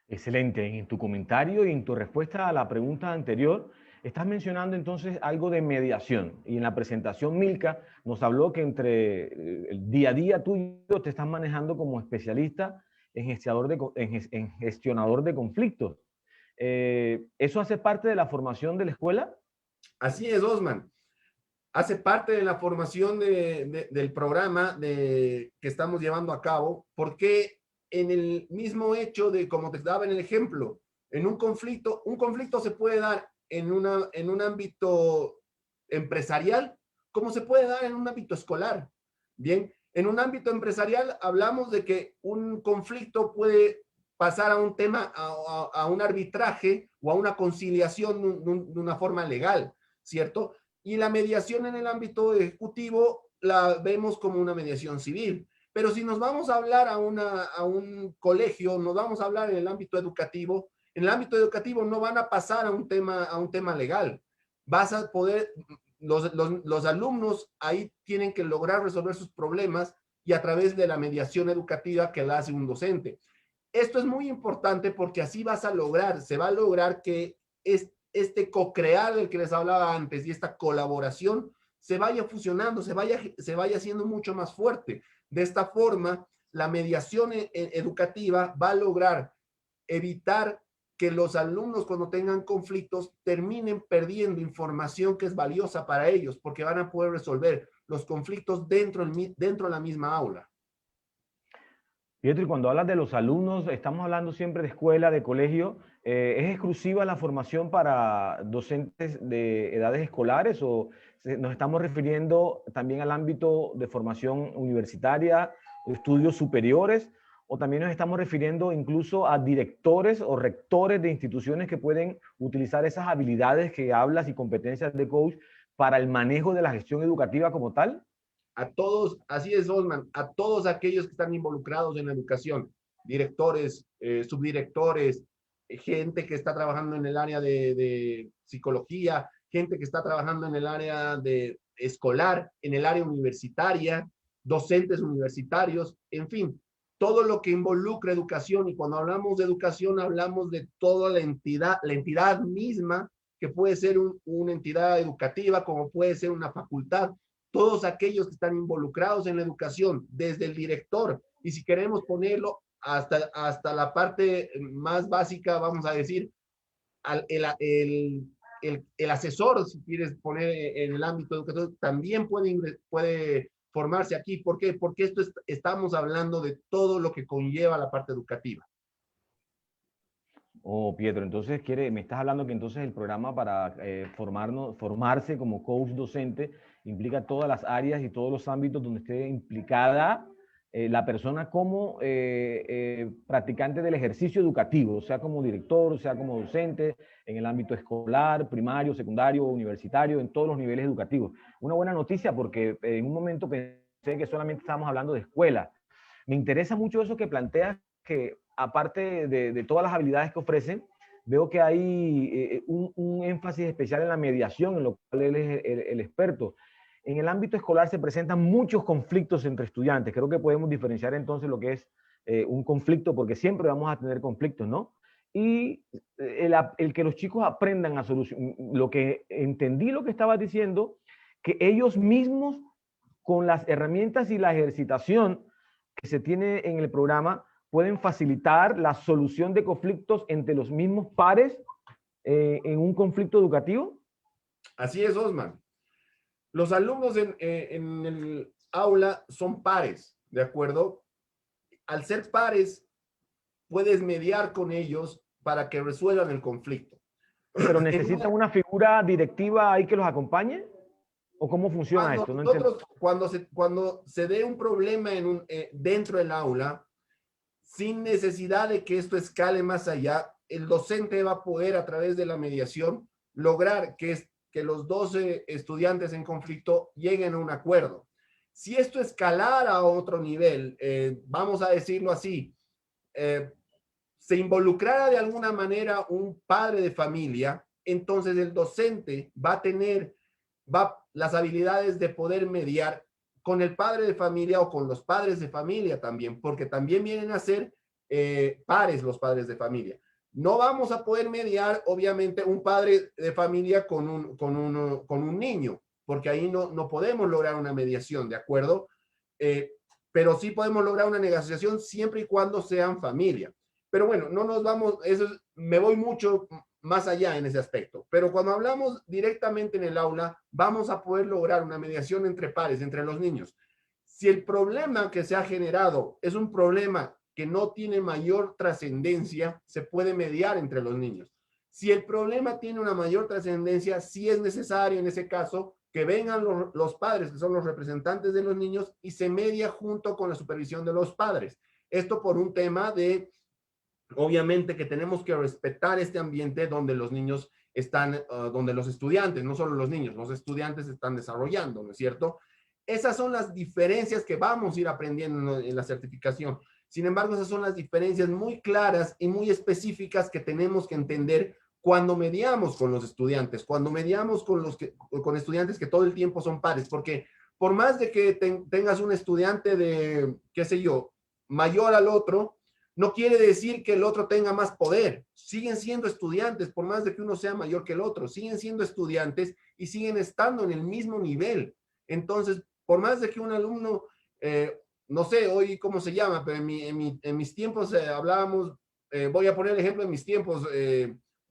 Excelente. En tu comentario y en tu respuesta a la pregunta anterior, estás mencionando entonces algo de mediación. Y en la presentación, Milka nos habló que entre el día a día tuyo te estás manejando como especialista en gestionador de conflictos. ¿Eso hace parte de la formación de la escuela? Así es, Osman. Hace parte de la formación del programa que estamos llevando a cabo, porque en el mismo hecho de, como te daba en el ejemplo, en un conflicto se puede dar en un ámbito empresarial, como se puede dar en un ámbito escolar. Bien, en un ámbito empresarial hablamos de que un conflicto puede pasar a un tema, a un arbitraje o a una conciliación de una forma legal, ¿cierto? Y la mediación en el ámbito ejecutivo la vemos como una mediación civil. Pero si nos vamos a hablar a un colegio, nos vamos a hablar en el ámbito educativo, en el ámbito educativo no van a pasar a un tema legal. Vas a poder, los alumnos ahí tienen que lograr resolver sus problemas y a través de la mediación educativa que la hace un docente. Esto es muy importante porque así se va a lograr que este co-crear del que les hablaba antes y esta colaboración se vaya fusionando, se vaya haciendo mucho más fuerte. De esta forma, la mediación educativa va a lograr evitar que los alumnos cuando tengan conflictos terminen perdiendo información que es valiosa para ellos, porque van a poder resolver los conflictos dentro de la misma aula. Pietro, y cuando hablas de los alumnos, estamos hablando siempre de escuela, de colegio. ¿Es exclusiva la formación para docentes de edades escolares o nos estamos refiriendo también al ámbito de formación universitaria, estudios superiores, o también nos estamos refiriendo incluso a directores o rectores de instituciones que pueden utilizar esas habilidades que hablas y competencias de coach para el manejo de la gestión educativa como tal? A todos, así es, Osman, a todos aquellos que están involucrados en la educación, directores, subdirectores, gente que está trabajando en el área de psicología, gente que está trabajando en el área de escolar, en el área universitaria, docentes universitarios, en fin, todo lo que involucra educación. Y cuando hablamos de educación, hablamos de toda la entidad misma, que puede ser una entidad educativa, como puede ser una facultad, todos aquellos que están involucrados en la educación, desde el director, y si queremos ponerlo hasta la parte más básica, vamos a decir, el asesor, si quieres poner en el ámbito educativo, también puede formarse aquí. ¿Por qué? Porque estamos hablando de todo lo que conlleva la parte educativa. Oh, Pietro, entonces me estás hablando que entonces el programa para formarse como coach docente implica todas las áreas y todos los ámbitos donde esté implicada la persona como practicante del ejercicio educativo, sea como director, sea como docente, en el ámbito escolar, primario, secundario, universitario, en todos los niveles educativos. Una buena noticia porque en un momento pensé que solamente estábamos hablando de escuela. Me interesa mucho eso que planteas, que aparte de todas las habilidades que ofrecen, veo que hay un énfasis especial en la mediación, en lo cual él es el experto. En el ámbito escolar se presentan muchos conflictos entre estudiantes. Creo que podemos diferenciar entonces lo que es un conflicto, porque siempre vamos a tener conflictos, ¿no? Y el que los chicos aprendan a solucionar, lo que entendí lo que estabas diciendo, que ellos mismos, con las herramientas y la ejercitación que se tiene en el programa, pueden facilitar la solución de conflictos entre los mismos pares en un conflicto educativo. Así es, Osman. Los alumnos en el aula son pares, ¿de acuerdo? Al ser pares, puedes mediar con ellos para que resuelvan el conflicto. ¿Pero necesitan una figura directiva ahí que los acompañe? ¿O cómo funciona esto? Cuando se dé un problema dentro del aula, sin necesidad de que esto escale más allá, el docente va a poder, a través de la mediación, lograr que los 12 estudiantes en conflicto lleguen a un acuerdo. Si esto escalara a otro nivel, vamos a decirlo así, se involucrara de alguna manera un padre de familia, entonces el docente va a tener las habilidades de poder mediar con el padre de familia o con los padres de familia también, porque también vienen a ser pares los padres de familia. No vamos a poder mediar, obviamente, un padre de familia con un niño, porque ahí no podemos lograr una mediación, ¿de acuerdo? Pero sí podemos lograr una negociación siempre y cuando sean familia. Pero bueno, no nos vamos, me voy mucho más allá en ese aspecto. Pero cuando hablamos directamente en el aula, vamos a poder lograr una mediación entre pares, entre los niños. Si el problema que se ha generado es un problema que no tiene mayor trascendencia, se puede mediar entre los niños. Si el problema tiene una mayor trascendencia, sí es necesario en ese caso que vengan los padres, que son los representantes de los niños, y se media junto con la supervisión de los padres. Esto por un tema de, obviamente, que tenemos que respetar este ambiente donde los niños están, donde los estudiantes, no solo los niños, los estudiantes están desarrollando, ¿no es cierto? Esas son las diferencias que vamos a ir aprendiendo en la certificación. Sin embargo, esas son las diferencias muy claras y muy específicas que tenemos que entender cuando mediamos con los estudiantes, cuando mediamos con estudiantes que todo el tiempo son pares, porque por más de que tengas un estudiante de, qué sé yo, mayor al otro, no quiere decir que el otro tenga más poder. Siguen siendo estudiantes, por más de que uno sea mayor que el otro, siguen siendo estudiantes y siguen estando en el mismo nivel. Entonces, por más de que un alumno, no sé hoy cómo se llama, pero en mis tiempos hablábamos, voy a poner el ejemplo de mis tiempos,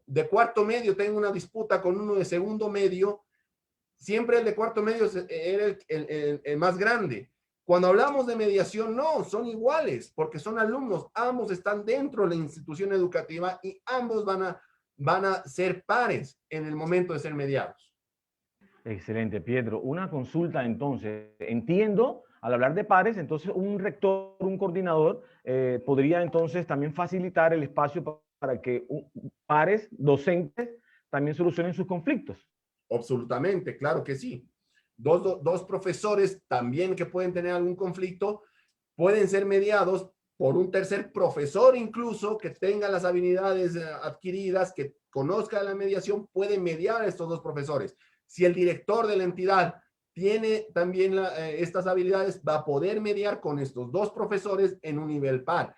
de cuarto medio tengo una disputa con uno de segundo medio, siempre el de cuarto medio era el más grande. Cuando hablamos de mediación, no, son iguales, porque son alumnos, ambos están dentro de la institución educativa y ambos van a ser pares en el momento de ser mediados. Excelente, Pietro. Una consulta entonces. Entiendo, al hablar de pares, entonces un rector, un coordinador, podría entonces también facilitar el espacio para que pares, docentes, también solucionen sus conflictos. Absolutamente, claro que sí. Dos profesores también que pueden tener algún conflicto pueden ser mediados por un tercer profesor incluso que tenga las habilidades adquiridas, que conozca la mediación, puede mediar a estos dos profesores. Si el director de la entidad tiene también estas habilidades, va a poder mediar con estos dos profesores en un nivel par.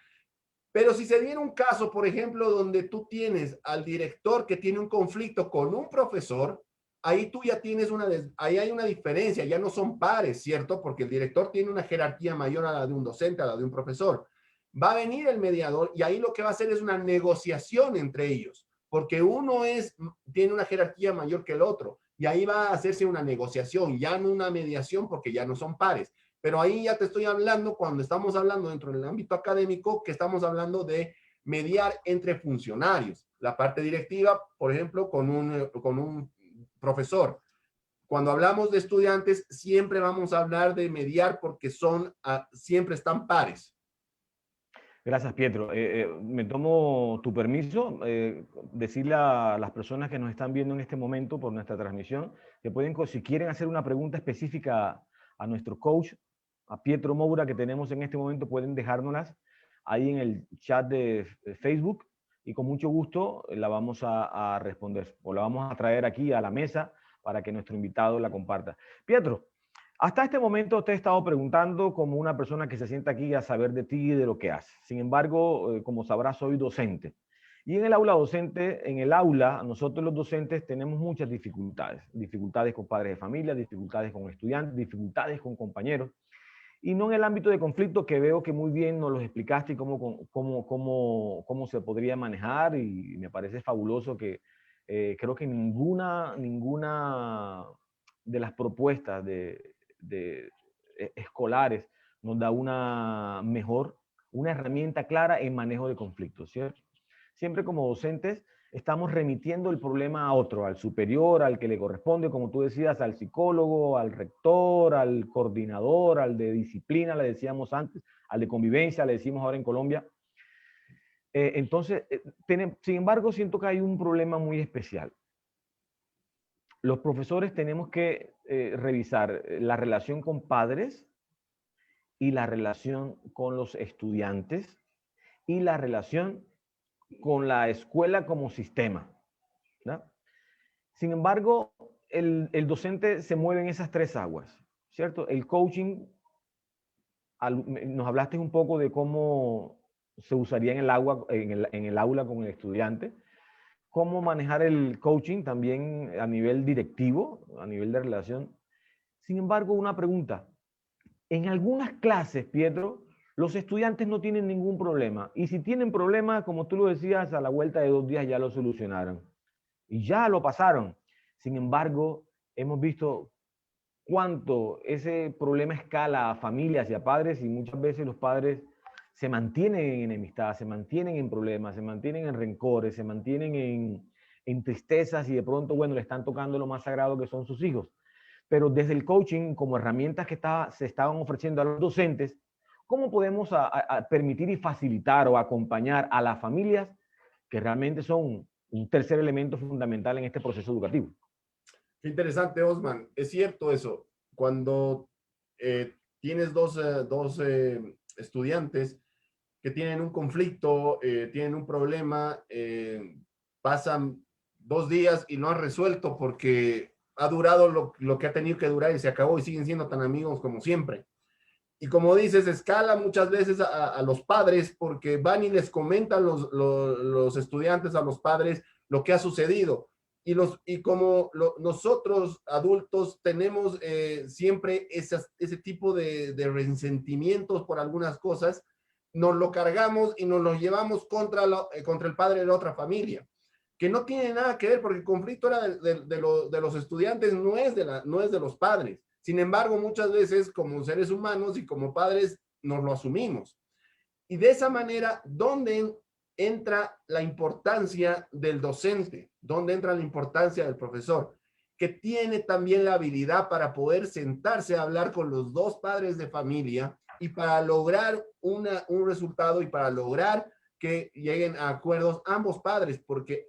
Pero si se diera un caso, por ejemplo, donde tú tienes al director que tiene un conflicto con un profesor, ahí tú ya tienes ahí hay una diferencia, ya no son pares, ¿cierto? Porque el director tiene una jerarquía mayor a la de un docente, a la de un profesor. Va a venir el mediador y ahí lo que va a hacer es una negociación entre ellos, porque uno tiene una jerarquía mayor que el otro y ahí va a hacerse una negociación, ya no una mediación porque ya no son pares. Pero ahí ya te estoy hablando, cuando estamos hablando dentro del ámbito académico, que estamos hablando de mediar entre funcionarios. La parte directiva, por ejemplo, con un profesor. Cuando hablamos de estudiantes, siempre vamos a hablar de mediar porque siempre están pares. Gracias, Pietro. Me tomo tu permiso, decirle a las personas que nos están viendo en este momento por nuestra transmisión, que pueden, si quieren hacer una pregunta específica a nuestro coach, a Pietro Moura, que tenemos en este momento, pueden dejárnoslas ahí en el chat de Facebook y con mucho gusto la vamos a responder o la vamos a traer aquí a la mesa para que nuestro invitado la comparta. Pietro, hasta este momento te he estado preguntando como una persona que se sienta aquí a saber de ti y de lo que haces. Sin embargo, como sabrás, soy docente. Y en el aula docente, en el aula, nosotros los docentes tenemos muchas dificultades. Dificultades con padres de familia, dificultades con estudiantes, dificultades con compañeros. Y no en el ámbito de conflicto, que veo que muy bien nos los explicaste y cómo se podría manejar. Y me parece fabuloso que creo que ninguna de las propuestas escolares nos da una herramienta clara en manejo de conflictos, ¿cierto? Siempre como docentes estamos remitiendo el problema a otro, al superior, al que le corresponde, como tú decías, al psicólogo, al rector, al coordinador, al de disciplina, le decíamos antes, al de convivencia, le decimos ahora en Colombia. Entonces, sin embargo, siento que hay un problema muy especial. Los profesores tenemos que revisar la relación con padres y la relación con los estudiantes y la relación con la escuela como sistema, ¿no? Sin embargo, el docente se mueve en esas tres aguas, ¿cierto? El coaching, nos hablaste un poco de cómo se usaría en el aula con el estudiante, cómo manejar el coaching también a nivel directivo, a nivel de relación. Sin embargo, una pregunta. En algunas clases, Pietro, los estudiantes no tienen ningún problema. Y si tienen problemas, como tú lo decías, a la vuelta de 2 días ya lo solucionaron. Y ya lo pasaron. Sin embargo, hemos visto cuánto ese problema escala a familias y a padres, y muchas veces los padres se mantienen en enemistad, se mantienen en problemas, se mantienen en rencores, se mantienen en tristezas, y de pronto, bueno, le están tocando lo más sagrado que son sus hijos. Pero desde el coaching, como herramientas que se estaban ofreciendo a los docentes, ¿cómo podemos permitir y facilitar o acompañar a las familias que realmente son un tercer elemento fundamental en este proceso educativo. Qué interesante, Osman. Es cierto eso. Cuando tienes dos estudiantes que tienen un conflicto, tienen un problema, pasan 2 días y no han resuelto porque ha durado lo que ha tenido que durar y se acabó y siguen siendo tan amigos como siempre. Y como dices, escala muchas veces a los padres porque van y les comentan los estudiantes a los padres lo que ha sucedido. Y como nosotros adultos tenemos siempre ese tipo de resentimientos por algunas cosas, nos lo cargamos y nos lo llevamos contra el padre de la otra familia, que no tiene nada que ver porque el conflicto era de los estudiantes, no es de los padres. Sin embargo, muchas veces como seres humanos y como padres nos lo asumimos. Y de esa manera, ¿dónde entra la importancia del docente? ¿Dónde entra la importancia del profesor? Que tiene también la habilidad para poder sentarse a hablar con los dos padres de familia y para lograr un resultado y para lograr que lleguen a acuerdos ambos padres,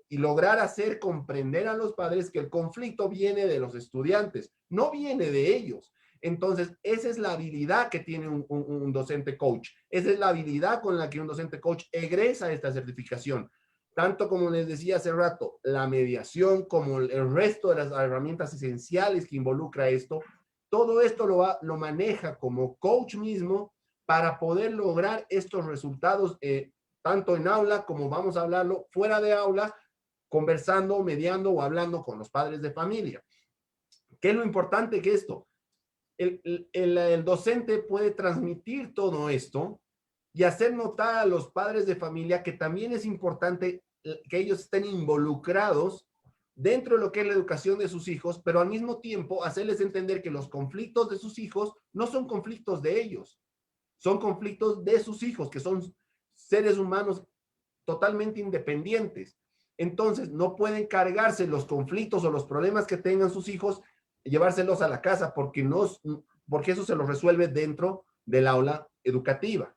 y lograr hacer comprender a los padres que el conflicto viene de los estudiantes, no viene de ellos. Entonces, esa es la habilidad que tiene un docente coach. Esa es la habilidad con la que un docente coach egresa esta certificación. Tanto como les decía hace rato, la mediación como el resto de las herramientas esenciales que involucra esto, todo esto lo maneja como coach mismo para poder lograr estos resultados tanto en aula como vamos a hablarlo fuera de aula, conversando, mediando o hablando con los padres de familia. ¿Qué es lo importante que esto? El docente puede transmitir todo esto y hacer notar a los padres de familia que también es importante que ellos estén involucrados dentro de lo que es la educación de sus hijos, pero al mismo tiempo hacerles entender que los conflictos de sus hijos no son conflictos de ellos, son conflictos de sus hijos, que son seres humanos totalmente independientes. Entonces, no pueden cargarse los conflictos o los problemas que tengan sus hijos, llevárselos a la casa, porque eso se los resuelve dentro del aula educativa.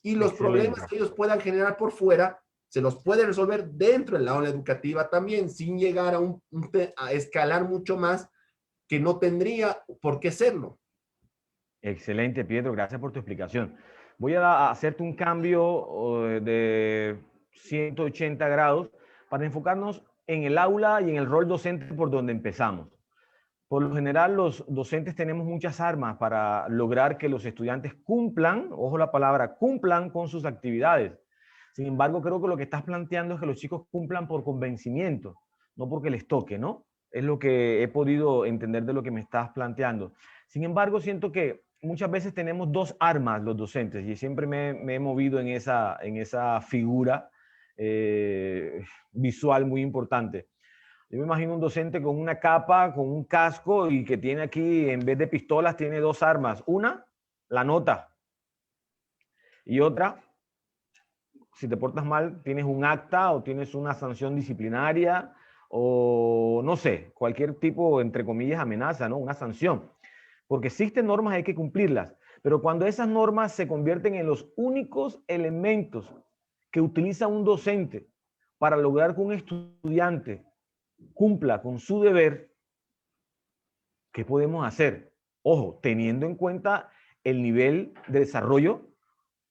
Y los problemas que ellos puedan generar por fuera, se los puede resolver dentro del aula educativa también, sin llegar a escalar mucho más, que no tendría por qué serlo. Excelente, Pietro, gracias por tu explicación. Voy a hacerte un cambio de 180 grados para enfocarnos en el aula y en el rol docente por donde empezamos. Por lo general, los docentes tenemos muchas armas para lograr que los estudiantes cumplan, ojo la palabra, cumplan con sus actividades. Sin embargo, creo que lo que estás planteando es que los chicos cumplan por convencimiento, no porque les toque, ¿no? Es lo que he podido entender de lo que me estás planteando. Sin embargo, siento que muchas veces tenemos dos armas los docentes y siempre me he movido en esa figura visual muy importante. Yo me imagino un docente con una capa, con un casco y que tiene aquí, en vez de pistolas, tiene dos armas. Una, la nota. Y otra, si te portas mal, tienes un acta o tienes una sanción disciplinaria o no sé, cualquier tipo, entre comillas, amenaza, ¿no? Una sanción. Porque existen normas, hay que cumplirlas. Pero cuando esas normas se convierten en los únicos elementos que utiliza un docente para lograr que un estudiante cumpla con su deber, ¿qué podemos hacer? Ojo, teniendo en cuenta el nivel de desarrollo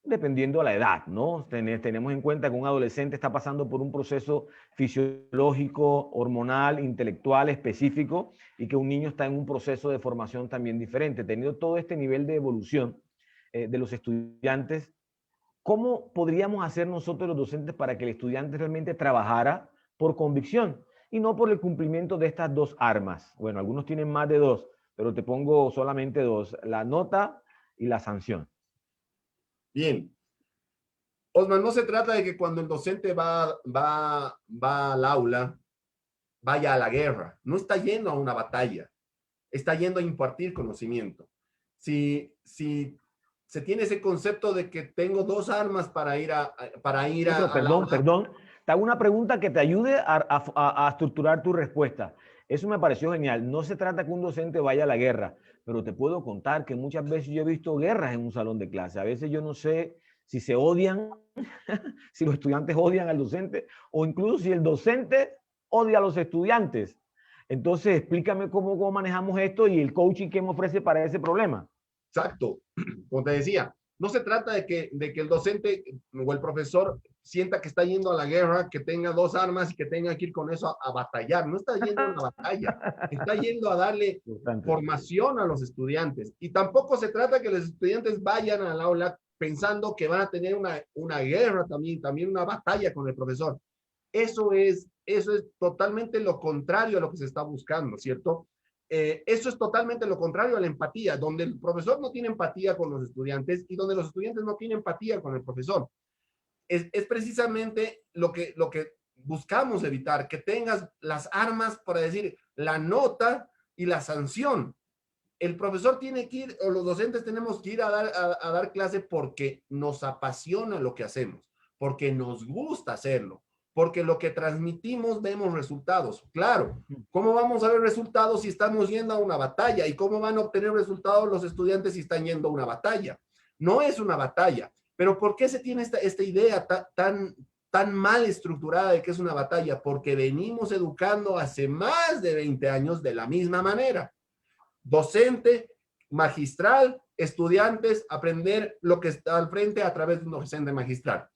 dependiendo de la edad, ¿no? Tenemos en cuenta que un adolescente está pasando por un proceso fisiológico, hormonal, intelectual específico y que un niño está en un proceso de formación también diferente. Teniendo todo este nivel de evolución de los estudiantes, ¿cómo podríamos hacer nosotros los docentes para que el estudiante realmente trabajara por convicción y no por el cumplimiento de estas dos armas? Bueno, algunos tienen más de dos, pero te pongo solamente dos, la nota y la sanción. Bien. Osman, no se trata de que cuando el docente va al aula, vaya a la guerra. No está yendo a una batalla. Está yendo a impartir conocimiento. Si se tiene ese concepto de que tengo dos armas para ir a Perdón. Te hago una pregunta que te ayude a estructurar tu respuesta. Eso me pareció genial. No se trata que un docente vaya a la guerra, pero te puedo contar que muchas veces yo he visto guerras en un salón de clase. A veces yo no sé si se odian, si los estudiantes odian al docente, o incluso si el docente odia a los estudiantes. Entonces, explícame cómo manejamos esto y el coaching que me ofrece para ese problema. Exacto. Como te decía, no se trata de que el docente o el profesor sienta que está yendo a la guerra, que tenga dos armas y que tenga que ir con eso a batallar. No está yendo a una batalla, está yendo a darle formación a los estudiantes. Y tampoco se trata que los estudiantes vayan al aula pensando que van a tener una guerra también una batalla con el profesor. Eso es totalmente lo contrario a lo que se está buscando, ¿cierto? Eso es totalmente lo contrario a la empatía, donde el profesor no tiene empatía con los estudiantes y donde los estudiantes no tienen empatía con el profesor. Es precisamente lo que buscamos evitar, que tengas las armas para decir la nota y la sanción. El profesor tiene que ir, o los docentes tenemos que ir a dar clase porque nos apasiona lo que hacemos, porque nos gusta hacerlo, porque lo que transmitimos vemos resultados. Claro, ¿cómo vamos a ver resultados si estamos yendo a una batalla? ¿Y cómo van a obtener resultados los estudiantes si están yendo a una batalla? No es una batalla, pero ¿por qué se tiene esta idea tan mal estructurada de que es una batalla? Porque venimos educando hace más de 20 años de la misma manera. Docente, magistral, estudiantes, aprender lo que está al frente a través de un docente magistral.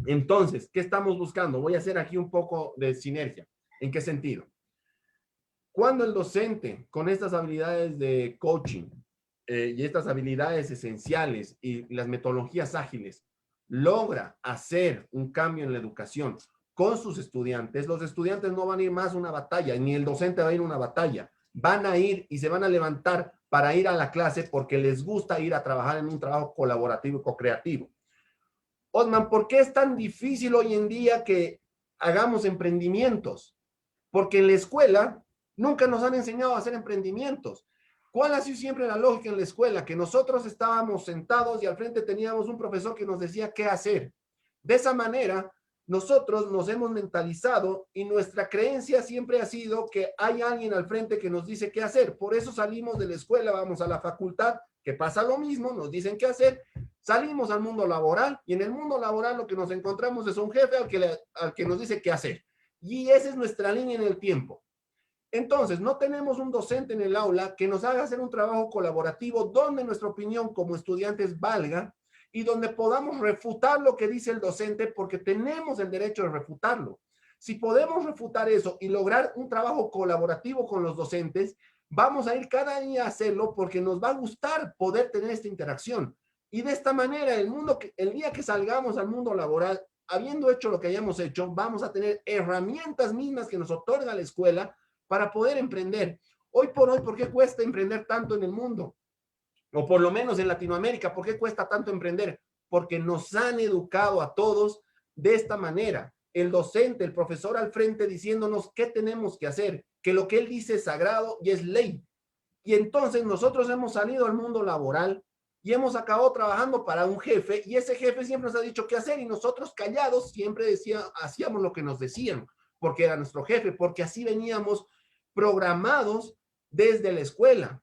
Entonces, ¿qué estamos buscando? Voy a hacer aquí un poco de sinergia. ¿En qué sentido? Cuando el docente, con estas habilidades de coaching y estas habilidades esenciales y las metodologías ágiles, logra hacer un cambio en la educación con sus estudiantes, los estudiantes no van a ir más a una batalla, ni el docente va a ir a una batalla. Van a ir y se van a levantar para ir a la clase porque les gusta ir a trabajar en un trabajo colaborativo y co-creativo. Osman, ¿por qué es tan difícil hoy en día que hagamos emprendimientos? Porque en la escuela nunca nos han enseñado a hacer emprendimientos. ¿Cuál ha sido siempre la lógica en la escuela? Que nosotros estábamos sentados y al frente teníamos un profesor que nos decía qué hacer. De esa manera, nosotros nos hemos mentalizado y nuestra creencia siempre ha sido que hay alguien al frente que nos dice qué hacer. Por eso salimos de la escuela, vamos a la facultad, que pasa lo mismo, nos dicen qué hacer, salimos al mundo laboral y en el mundo laboral lo que nos encontramos es un jefe al que nos dice qué hacer. Y esa es nuestra línea en el tiempo. Entonces, no tenemos un docente en el aula que nos haga hacer un trabajo colaborativo donde nuestra opinión como estudiantes valga y donde podamos refutar lo que dice el docente porque tenemos el derecho de refutarlo. Si podemos refutar eso y lograr un trabajo colaborativo con los docentes, vamos a ir cada día a hacerlo porque nos va a gustar poder tener esta interacción. Y de esta manera, el día que salgamos al mundo laboral, habiendo hecho lo que hayamos hecho, vamos a tener herramientas mismas que nos otorga la escuela para poder emprender. Hoy por hoy, ¿por qué cuesta emprender tanto en el mundo? O por lo menos en Latinoamérica, ¿por qué cuesta tanto emprender? Porque nos han educado a todos de esta manera. El docente, el profesor al frente diciéndonos qué tenemos que hacer, que lo que él dice es sagrado y es ley. Y entonces nosotros hemos salido al mundo laboral y hemos acabado trabajando para un jefe y ese jefe siempre nos ha dicho qué hacer y nosotros callados siempre hacíamos lo que nos decían porque era nuestro jefe, porque así veníamos programados desde la escuela.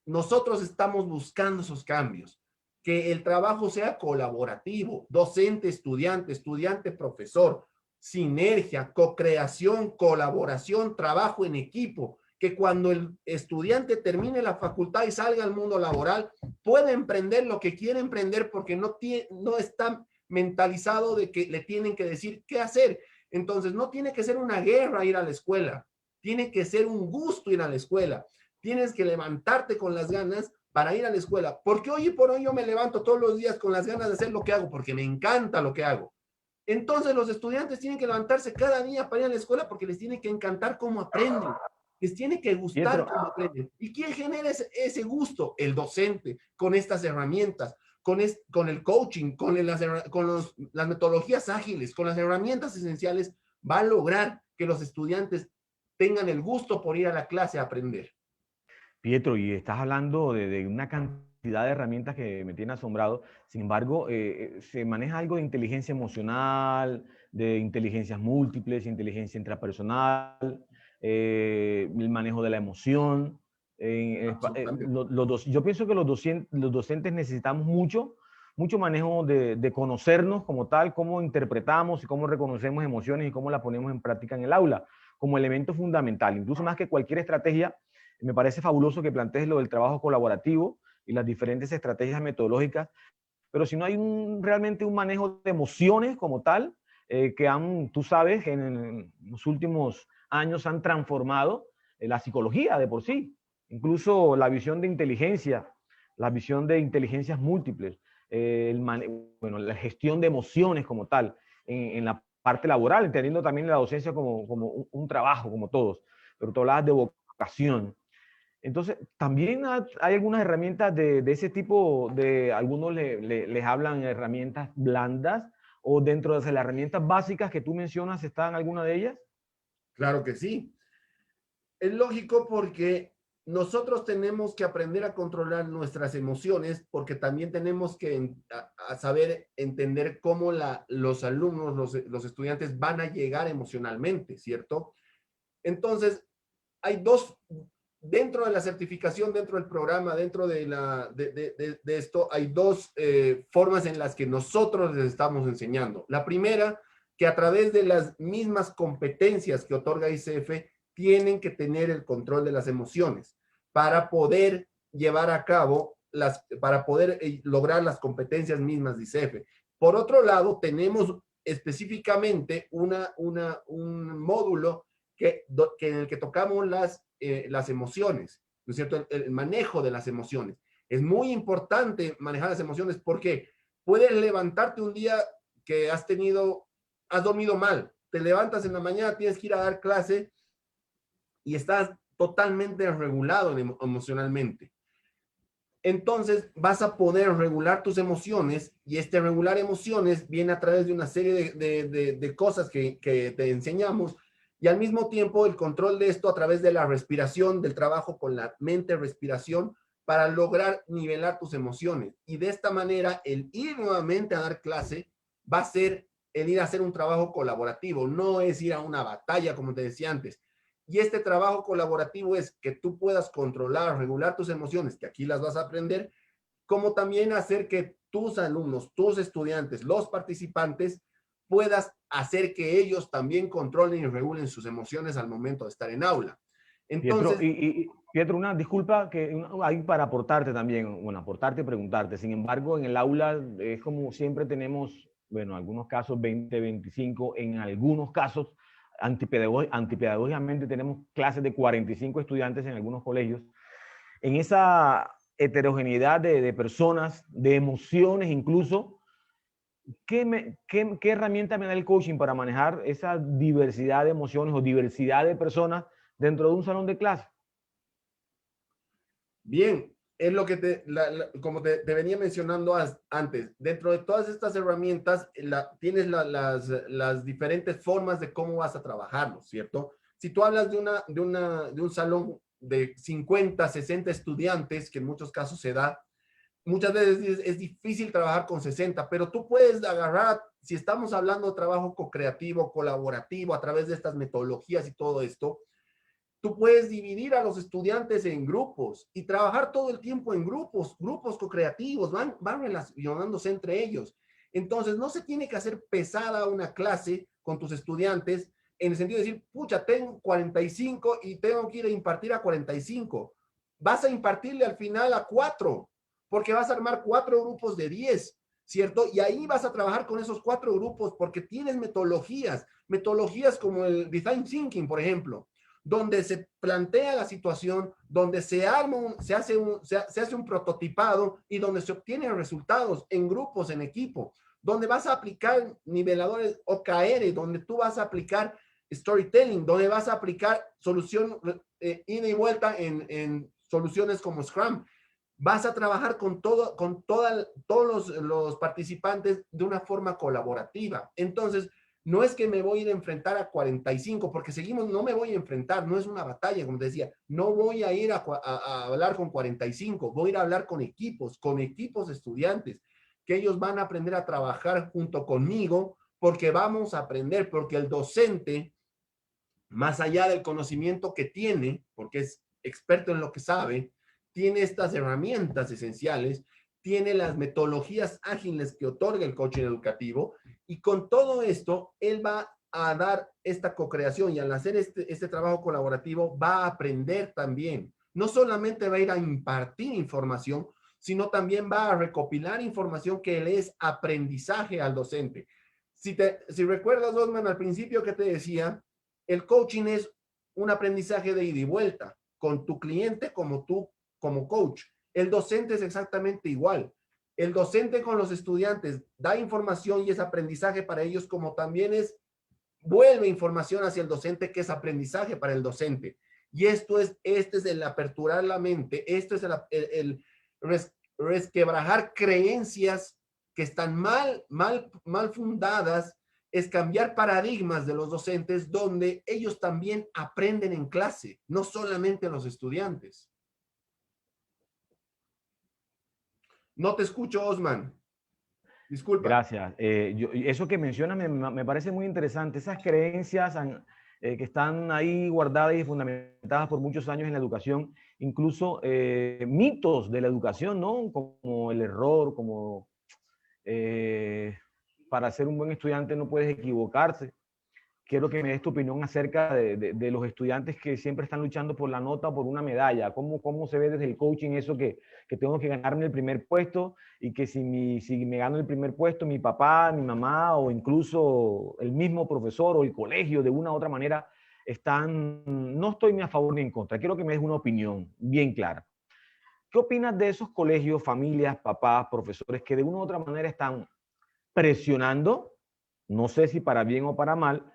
Nosotros estamos buscando esos cambios, que el trabajo sea colaborativo, docente, estudiante, profesor, sinergia, co-creación, colaboración, trabajo en equipo, que cuando el estudiante termine la facultad y salga al mundo laboral, pueda emprender lo que quiere emprender porque no está mentalizado de que le tienen que decir qué hacer. Entonces, no tiene que ser una guerra ir a la escuela, tiene que ser un gusto ir a la escuela. Tienes que levantarte con las ganas para ir a la escuela. Porque hoy por hoy yo me levanto todos los días con las ganas de hacer lo que hago, porque me encanta lo que hago. Entonces los estudiantes tienen que levantarse cada día para ir a la escuela porque les tiene que encantar cómo aprenden. Les tiene que gustar cómo aprenden. ¿Y quién genera ese gusto? El docente, con estas herramientas, con el coaching, con las metodologías ágiles, con las herramientas esenciales, va a lograr que los estudiantes tengan el gusto por ir a la clase a aprender. Pietro, y estás hablando de una cantidad de herramientas que me tiene asombrado. Sin embargo, se maneja algo de inteligencia emocional, de inteligencias múltiples, inteligencia intrapersonal, el manejo de la emoción. Yo pienso que los docentes necesitamos mucho mucho manejo de conocernos como tal, cómo interpretamos y cómo reconocemos emociones y cómo las ponemos en práctica en el aula como elemento fundamental. Incluso más que cualquier estrategia, me parece fabuloso que plantees lo del trabajo colaborativo y las diferentes estrategias metodológicas, pero si no hay realmente un manejo de emociones como tal, que tú sabes, en los últimos años han transformado la psicología de por sí, incluso la visión de inteligencia, la visión de inteligencias múltiples, bueno, la gestión de emociones como tal, en la parte laboral, entendiendo también la docencia como un trabajo, como todos, pero tú hablabas de vocación. Entonces, también hay algunas herramientas de ese tipo, algunos les hablan herramientas blandas, o dentro de las herramientas básicas que tú mencionas, ¿están alguna de ellas? Claro que sí. Es lógico porque nosotros tenemos que aprender a controlar nuestras emociones porque también tenemos que a saber entender cómo los alumnos, los estudiantes van a llegar emocionalmente, ¿cierto? Entonces, hay dos, dentro de la certificación, dentro del programa, dentro de esto, hay dos formas en las que nosotros les estamos enseñando. La primera, que a través de las mismas competencias que otorga ICF, tienen que tener el control de las emociones para poder llevar a cabo para poder lograr las competencias mismas de ICF. Por otro lado, tenemos específicamente un módulo en el que tocamos las emociones, ¿no es cierto? El manejo de las emociones. Es muy importante manejar las emociones porque puedes levantarte un día que has dormido mal, te levantas en la mañana, tienes que ir a dar clase y estás totalmente regulado emocionalmente. Entonces vas a poder regular tus emociones y regular emociones viene a través de una serie de cosas que te enseñamos y al mismo tiempo el control de esto a través de la respiración, del trabajo con la mente, respiración, para lograr nivelar tus emociones. Y de esta manera el ir nuevamente a dar clase va a ser el ir a hacer un trabajo colaborativo, no es ir a una batalla como te decía antes. Y este trabajo colaborativo es que tú puedas controlar, regular tus emociones, que aquí las vas a aprender, como también hacer que tus alumnos, tus estudiantes, los participantes, puedas hacer que ellos también controlen y regulen sus emociones al momento de estar en aula. Pietro, Entonces, Pietro, una disculpa que hay para aportarte también, bueno, aportarte y preguntarte. Sin embargo, en el aula es como siempre tenemos, bueno, en algunos casos 20, 25, en algunos casos antipedagógicamente tenemos clases de 45 estudiantes en algunos colegios. En esa heterogeneidad de personas, de emociones incluso, ¿qué herramienta me da el coaching para manejar esa diversidad de emociones o diversidad de personas dentro de un salón de clase? bien, es lo que como te venía mencionando antes, dentro de todas estas herramientas tienes las diferentes formas de cómo vas a trabajarlo, ¿cierto? Si tú hablas de un salón de 50, 60 estudiantes, que en muchos casos se da, muchas veces es difícil trabajar con 60, pero tú puedes agarrar, si estamos hablando de trabajo co-creativo, colaborativo, a través de estas metodologías y todo esto, tú puedes dividir a los estudiantes en grupos y trabajar todo el tiempo en grupos co-creativos, van relacionándose entre ellos. Entonces, no se tiene que hacer pesada una clase con tus estudiantes en el sentido de decir, pucha, tengo 45 y tengo que ir a impartir a 45. Vas a impartirle al final a 4, porque vas a armar 4 grupos de 10, ¿cierto? Y ahí vas a trabajar con esos 4 grupos porque tienes metodologías como el Design Thinking, por ejemplo, donde se plantea la situación, donde se hace un prototipado y donde se obtienen resultados en grupos, en equipo, donde vas a aplicar niveladores OKR, donde tú vas a aplicar storytelling, donde vas a aplicar solución ida y vuelta en soluciones como Scrum. Vas a trabajar con todos los participantes de una forma colaborativa. Entonces, no es que me voy a ir a enfrentar a 45, porque no me voy a enfrentar, no es una batalla, como te decía, no voy a ir a hablar con 45, voy a ir a hablar con equipos de estudiantes, que ellos van a aprender a trabajar junto conmigo, porque vamos a aprender, porque el docente, más allá del conocimiento que tiene, porque es experto en lo que sabe, tiene estas herramientas esenciales tiene las metodologías ágiles que otorga el coaching educativo, y con todo esto, él va a dar esta co-creación, y al hacer este trabajo colaborativo va a aprender también. No solamente va a ir a impartir información, sino también va a recopilar información que le es aprendizaje al docente. Si recuerdas, Osman, al principio que te decía, el coaching es un aprendizaje de ida y vuelta, con tu cliente como tú como coach. El docente es exactamente igual. El docente con los estudiantes da información y es aprendizaje para ellos, como también vuelve información hacia el docente, que es aprendizaje para el docente. Y este es el aperturar la mente, esto es el resquebrajar creencias que están mal fundadas, es cambiar paradigmas de los docentes, donde ellos también aprenden en clase, no solamente los estudiantes. No te escucho, Osman. Disculpa. Gracias. Eso que mencionas me parece muy interesante. Esas creencias que están ahí guardadas y fundamentadas por muchos años en la educación, incluso mitos de la educación, ¿no? Como el error, como para ser un buen estudiante no puedes equivocarse. Quiero que me des tu opinión acerca de los estudiantes que siempre están luchando por la nota, por una medalla. ¿Cómo se ve desde el coaching eso que tengo que ganarme el primer puesto, y que si me gano el primer puesto, mi papá, mi mamá o incluso el mismo profesor o el colegio de una u otra manera no estoy ni a favor ni en contra? Quiero que me des una opinión bien clara. ¿Qué opinas de esos colegios, familias, papás, profesores que de una u otra manera están presionando, no sé si para bien o para mal,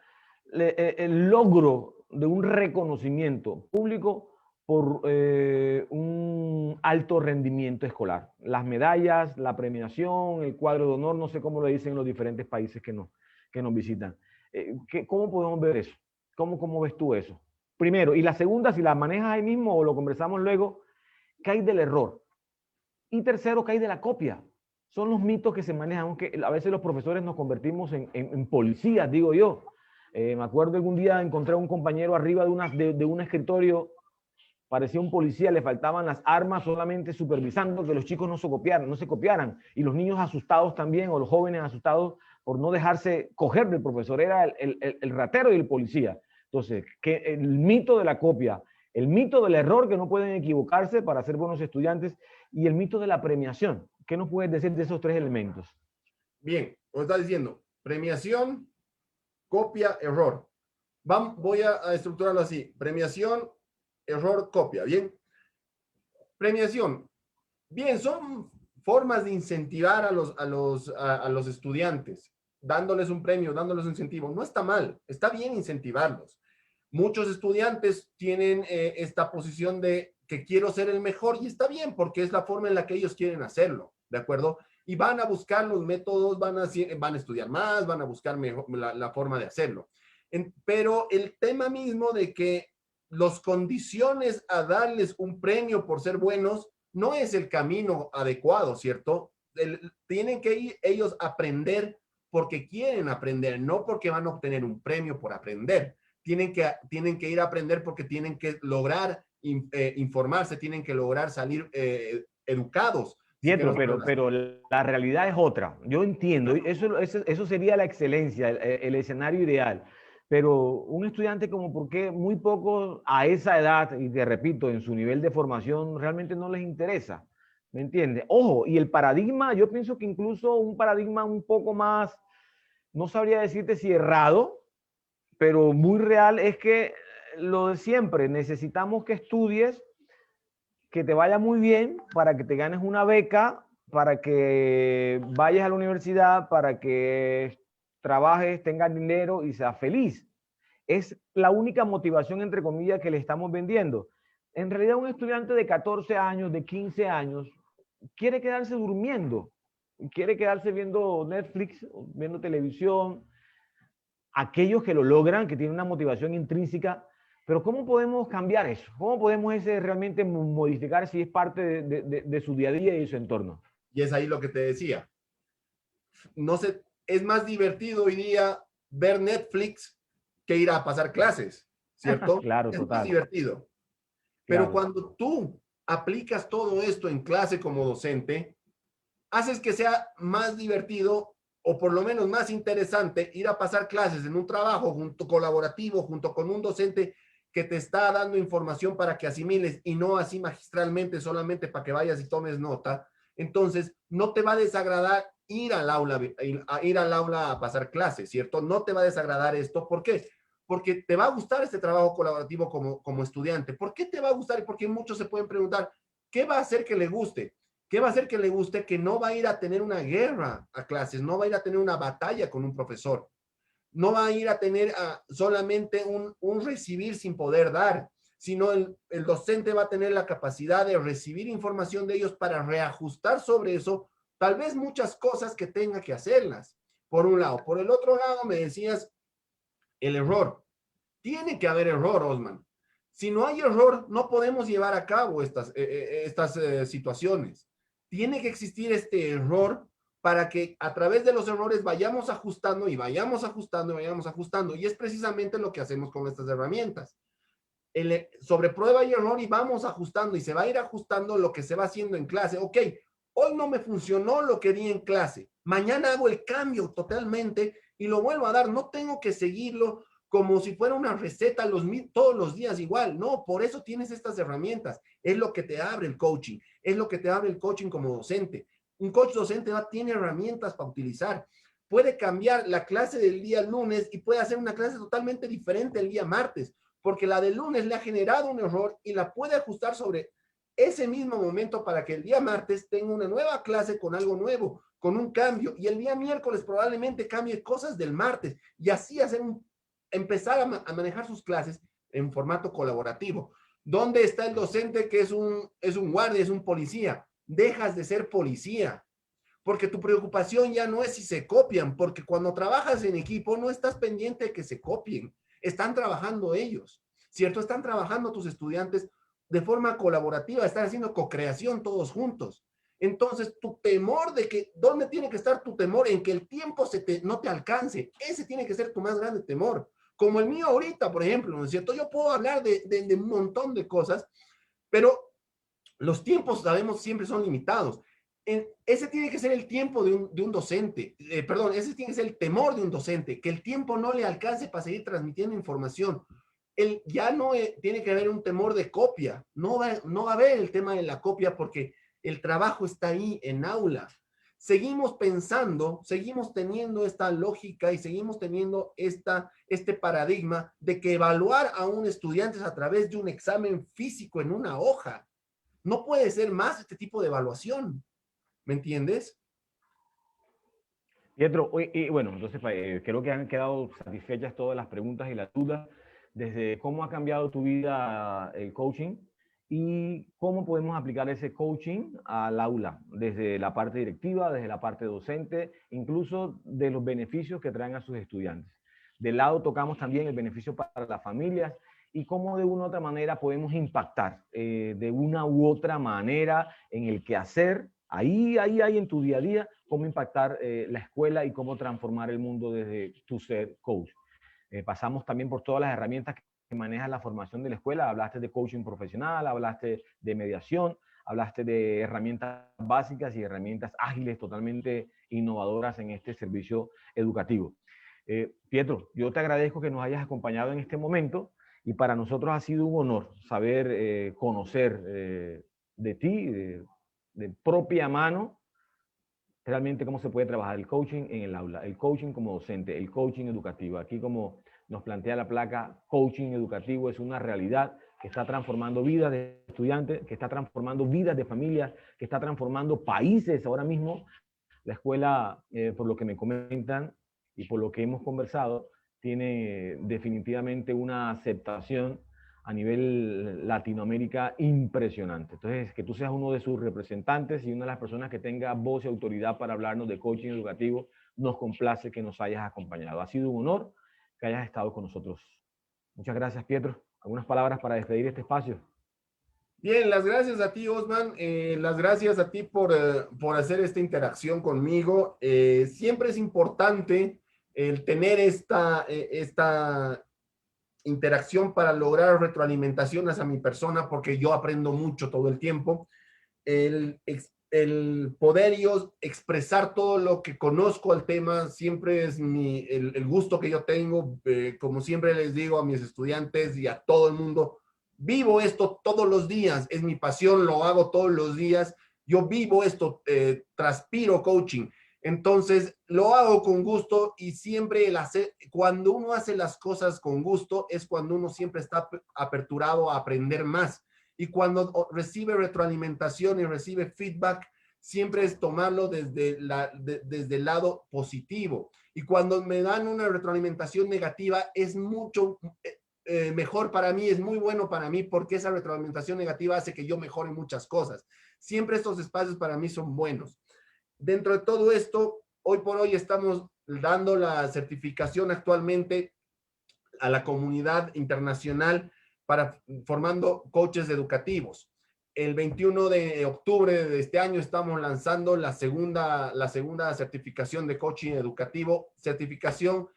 el logro de un reconocimiento público por un alto rendimiento escolar? Las medallas, la premiación, el cuadro de honor, no sé cómo lo dicen en los diferentes países que nos visitan. ¿Cómo podemos ver eso? ¿Cómo ves tú eso? Primero. Y la segunda, si la manejas ahí mismo o lo conversamos luego, ¿qué hay del error? Y tercero, ¿qué hay de la copia? Son los mitos que se manejan, aunque a veces los profesores nos convertimos en policías, digo yo. Me acuerdo algún día encontré a un compañero arriba de un escritorio, parecía un policía, le faltaban las armas, solamente supervisando que los chicos no se copiaran, y los niños asustados también, o los jóvenes asustados por no dejarse coger del profesor. Era el ratero y el policía. Entonces, que el mito de la copia, el mito del error, que no pueden equivocarse para ser buenos estudiantes, y el mito de la premiación. ¿Qué nos puedes decir de esos tres elementos? Bien, como estás diciendo, premiación, copia, error. Voy a estructurarlo así: premiación, error, copia. Bien. Premiación. Bien, son formas de incentivar a los estudiantes, dándoles un premio, dándoles un incentivo. No está mal, está bien incentivarlos. Muchos estudiantes tienen esta posición de que quiero ser el mejor, y está bien, porque es la forma en la que ellos quieren hacerlo, ¿de acuerdo? Y van a buscar los métodos, van a estudiar más, van a buscar mejor, la forma de hacerlo. Pero el tema mismo de que los condiciones a darles un premio por ser buenos no es el camino adecuado, ¿cierto? Tienen que ellos aprender porque quieren aprender, no porque van a obtener un premio por aprender. Tienen que ir a aprender porque tienen que lograr informarse, tienen que lograr salir educados. Pietro, pero la realidad es otra. Yo entiendo, eso sería la excelencia, el escenario ideal. Pero un estudiante como, ¿por qué muy pocos a esa edad, y te repito, en su nivel de formación, realmente no les interesa? ¿Me entiendes? Ojo, y el paradigma, yo pienso que incluso un paradigma un poco más, no sabría decirte si errado, pero muy real, es que lo de siempre, necesitamos que estudies, que te vaya muy bien para que te ganes una beca, para que vayas a la universidad, para que trabajes, tengas dinero y seas feliz. Es la única motivación, entre comillas, que le estamos vendiendo. En realidad, un estudiante de 14 años, de 15 años, quiere quedarse durmiendo, quiere quedarse viendo Netflix, viendo televisión. Aquellos que lo logran, que tienen una motivación intrínseca, pero ¿cómo podemos cambiar eso? ¿Cómo podemos realmente modificar si es parte de su día a día y de su entorno? Y es ahí lo que te decía. No sé, es más divertido hoy día ver Netflix que ir a pasar clases, ¿cierto? Claro, es total. más divertido. Pero Claro. cuando tú aplicas todo esto en clase como docente, haces que sea más divertido o por lo menos más interesante ir a pasar clases en un trabajo colaborativo junto con un docente que te está dando información para que asimiles y no así magistralmente solamente para que vayas y tomes nota. Entonces, no te va a desagradar ir al aula a pasar clases, ¿cierto? No te va a desagradar esto. ¿Por qué? Porque te va a gustar este trabajo colaborativo como estudiante. ¿Por qué te va a gustar? Y porque muchos se pueden preguntar, ¿qué va a hacer que le guste? ¿Qué va a hacer que le guste? Que no va a ir a tener una guerra a clases, no va a ir a tener una batalla con un profesor, no va a ir a tener solamente un recibir sin poder dar, sino el docente va a tener la capacidad de recibir información de ellos para reajustar sobre eso, tal vez muchas cosas que tenga que hacerlas, por un lado. Por el otro lado, me decías el error. Tiene que haber error, Osman. Si no hay error, no podemos llevar a cabo estas situaciones. Tiene que existir este error para que a través de los errores vayamos ajustando y vayamos ajustando y vayamos ajustando. Y es precisamente lo que hacemos con estas herramientas. Sobre prueba y error y vamos ajustando y se va a ir ajustando lo que se va haciendo en clase. Ok, hoy no me funcionó lo que di en clase. Mañana hago el cambio totalmente y lo vuelvo a dar. No tengo que seguirlo como si fuera una receta todos los días igual. No, por eso tienes estas herramientas. Es lo que te abre el coaching. Es lo que te abre el coaching como docente. Un coach docente tiene herramientas para utilizar. Puede cambiar la clase del día lunes y puede hacer una clase totalmente diferente el día martes, porque la del lunes le ha generado un error y la puede ajustar sobre ese mismo momento para que el día martes tenga una nueva clase con algo nuevo, con un cambio. Y el día miércoles probablemente cambie cosas del martes y así empezar a manejar sus clases en formato colaborativo. ¿Dónde está el docente que es un guardia, es un policía? Dejas de ser policía, porque tu preocupación ya no es si se copian, porque cuando trabajas en equipo no estás pendiente de que se copien, están trabajando ellos, ¿cierto? Están trabajando tus estudiantes de forma colaborativa, están haciendo co-creación todos juntos. Entonces, tu temor de que, ¿dónde tiene que estar tu temor? En que el tiempo no te alcance. Ese tiene que ser tu más grande temor. Como el mío ahorita, por ejemplo, ¿no es cierto? Yo puedo hablar de un montón de cosas, pero los tiempos, sabemos, siempre son limitados. Ese tiene que ser el tiempo de un docente, perdón, ese tiene que ser el temor de un docente, que el tiempo no le alcance para seguir transmitiendo información. Ya no tiene que haber un temor de copia, no va a haber el tema de la copia porque el trabajo está ahí en aula. Seguimos pensando, seguimos teniendo esta lógica y seguimos teniendo este paradigma de que evaluar a un estudiante es a través de un examen físico en una hoja. No puede ser más este tipo de evaluación. ¿Me entiendes? Pietro, y bueno, entonces creo que han quedado satisfechas todas las preguntas y las dudas desde cómo ha cambiado tu vida el coaching y cómo podemos aplicar ese coaching al aula, desde la parte directiva, desde la parte docente, incluso de los beneficios que traen a sus estudiantes. Del lado tocamos también el beneficio para las familias y cómo de una u otra manera podemos impactar de una u otra manera en el quehacer. Ahí en tu día a día, cómo impactar la escuela y cómo transformar el mundo desde tu ser coach. Pasamos también por todas las herramientas que maneja la formación de la escuela. Hablaste de coaching profesional, hablaste de mediación, hablaste de herramientas básicas y herramientas ágiles totalmente innovadoras en este servicio educativo. Pietro, yo te agradezco que nos hayas acompañado en este momento y para nosotros ha sido un honor saber conocer de ti, de propia mano, realmente cómo se puede trabajar el coaching en el aula, el coaching como docente, el coaching educativo. Aquí como nos plantea la placa, coaching educativo es una realidad que está transformando vidas de estudiantes, que está transformando vidas de familias, que está transformando países ahora mismo. La escuela, por lo que me comentan y por lo que hemos conversado, tiene definitivamente una aceptación a nivel Latinoamérica impresionante. Entonces, que tú seas uno de sus representantes y una de las personas que tenga voz y autoridad para hablarnos de coaching educativo, nos complace que nos hayas acompañado. Ha sido un honor que hayas estado con nosotros. Muchas gracias, Pietro. ¿Algunas palabras para despedir este espacio? Bien, las gracias a ti, Osman. Las gracias a ti por hacer esta interacción conmigo. Siempre es importante el tener esta interacción para lograr retroalimentaciones a mi persona, porque yo aprendo mucho todo el tiempo. el poder yo expresar todo lo que conozco al tema siempre es el gusto que yo tengo. Como siempre les digo a mis estudiantes y a todo el mundo, vivo esto todos los días, es mi pasión, lo hago todos los días. Yo vivo esto, transpiro coaching. Entonces, lo hago con gusto y siempre cuando uno hace las cosas con gusto es cuando uno siempre está aperturado a aprender más. Y cuando recibe retroalimentación y recibe feedback, siempre es tomarlo desde el lado positivo. Y cuando me dan una retroalimentación negativa, es mucho mejor para mí, es muy bueno para mí, porque esa retroalimentación negativa hace que yo mejore muchas cosas. Siempre estos espacios para mí son buenos. Dentro de todo esto, hoy por hoy estamos dando la certificación actualmente a la comunidad internacional para formando coaches educativos. El 21 de octubre de este año estamos lanzando la segunda certificación de coaching educativo, certificación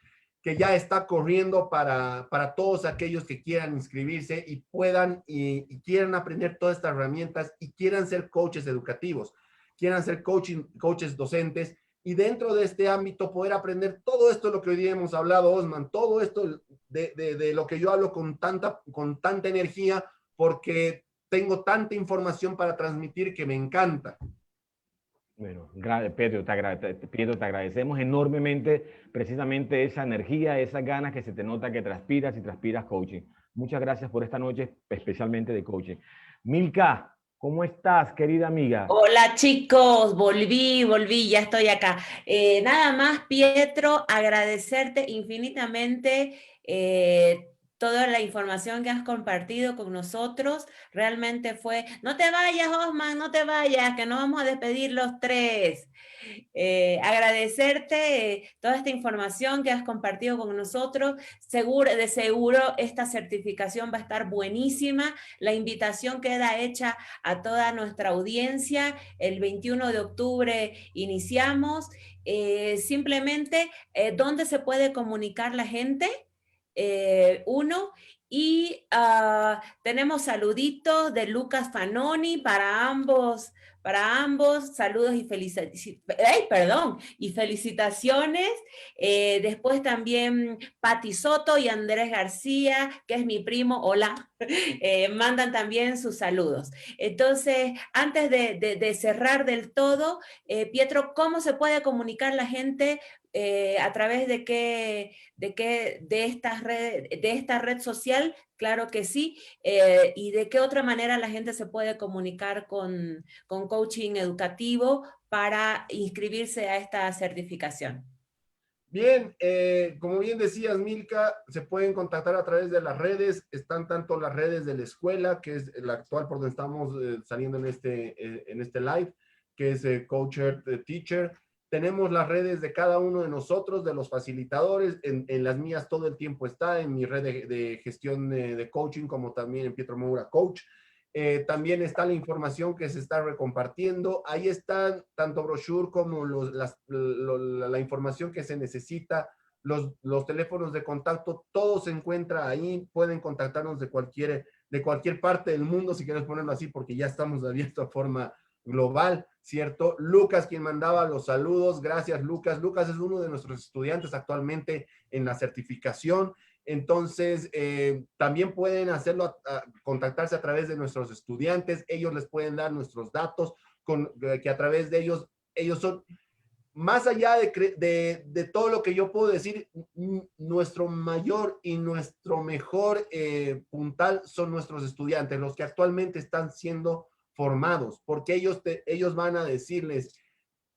que ya está corriendo para todos aquellos que quieran inscribirse y puedan y quieran aprender todas estas herramientas y quieran ser coaches educativos, quieran ser coaches docentes, y dentro de este ámbito poder aprender todo esto, lo que hoy día hemos hablado, Osman, todo esto de lo que yo hablo con tanta energía, porque tengo tanta información para transmitir que me encanta. Bueno, Pedro, te agradecemos enormemente precisamente esa energía, esas ganas que se te nota que transpiras y transpiras coaching. Muchas gracias por esta noche, especialmente de coaching. Milka, ¿cómo estás, querida amiga? Hola chicos, volví, ya estoy acá. Nada más, Pietro, agradecerte infinitamente toda la información que has compartido con nosotros. Realmente fue, no te vayas, Osman, no te vayas, que nos vamos a despedir los tres. Agradecerte toda esta información que has compartido con nosotros. De seguro esta certificación va a estar buenísima. La invitación queda hecha a toda nuestra audiencia. El 21 de octubre iniciamos. Simplemente, ¿dónde se puede comunicar la gente? Uno. Y tenemos saluditos de Lucas Fanoni para ambos, saludos y felicitaciones. Después también Pati Soto y Andrés García, que es mi primo, hola, mandan también sus saludos. Entonces, antes de cerrar del todo, Pietro, ¿cómo se puede comunicar la gente a través de esta red social? Claro que sí. ¿Y de qué otra manera la gente se puede comunicar con coaching educativo para inscribirse a esta certificación? Bien, como bien decías, Milka, se pueden contactar a través de las redes. Están tanto las redes de la escuela, que es la actual por donde estamos saliendo en este live, que es Coacher Teacher. Tenemos las redes de cada uno de nosotros, de los facilitadores. En las mías todo el tiempo está, en mi red de gestión de coaching, como también en Pietro Moura Coach. También está la información que se está recompartiendo. Ahí están tanto brochure como la información que se necesita, los teléfonos de contacto, todo se encuentra ahí. Pueden contactarnos de cualquier parte del mundo, si quieres ponerlo así, porque ya estamos abiertos a forma global, ¿cierto? Lucas, quien mandaba los saludos, gracias Lucas. Lucas es uno de nuestros estudiantes actualmente en la certificación. Entonces, también pueden hacerlo, contactarse a través de nuestros estudiantes. Ellos les pueden dar nuestros datos, que a través de ellos son, más allá de todo lo que yo puedo decir, nuestro mayor y nuestro mejor puntal son nuestros estudiantes, los que actualmente están siendo formados, porque ellos van a decirles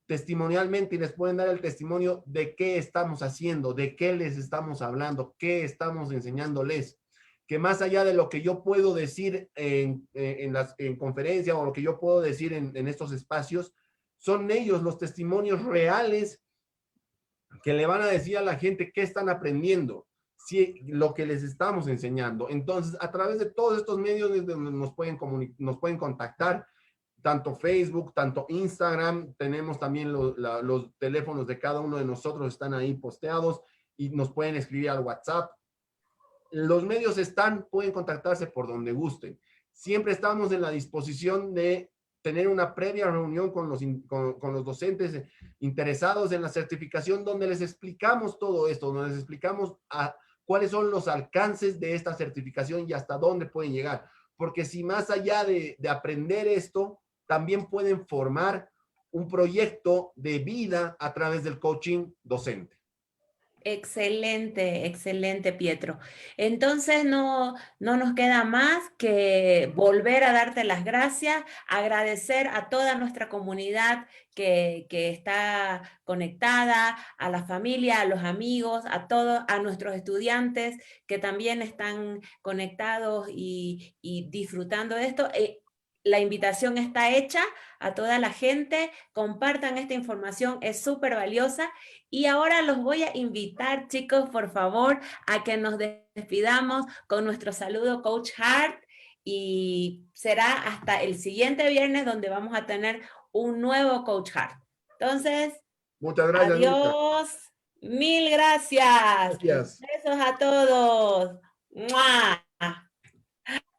testimonialmente y les pueden dar el testimonio de qué estamos haciendo, de qué les estamos hablando, qué estamos enseñándoles, que más allá de lo que yo puedo decir en conferencia o lo que yo puedo decir en estos espacios, son ellos los testimonios reales que le van a decir a la gente qué están aprendiendo, si lo que les estamos enseñando. Entonces, a través de todos estos medios nos pueden contactar, tanto Facebook, tanto Instagram. Tenemos también los teléfonos de cada uno de nosotros, están ahí posteados y nos pueden escribir al WhatsApp. Los medios pueden contactarse por donde gusten. Siempre estamos en la disposición de tener una previa reunión con con los docentes interesados en la certificación, donde les explicamos todo esto, donde les explicamos cuáles son los alcances de esta certificación y hasta dónde pueden llegar. Porque si más allá de aprender esto, también pueden formar un proyecto de vida a través del coaching docente. Excelente, excelente, Pietro. Entonces no nos queda más que volver a darte las gracias, agradecer a toda nuestra comunidad que está conectada, a la familia, a los amigos, a todos, a nuestros estudiantes que también están conectados y disfrutando de esto. La invitación está hecha a toda la gente, compartan esta información, es súper valiosa. Y ahora los voy a invitar, chicos, por favor, a que nos despidamos con nuestro saludo Coach Hart, y será hasta el siguiente viernes donde vamos a tener un nuevo Coach Hart. Entonces, Muchas gracias. adiós, mil gracias. Gracias. Besos a todos. ¡Mua!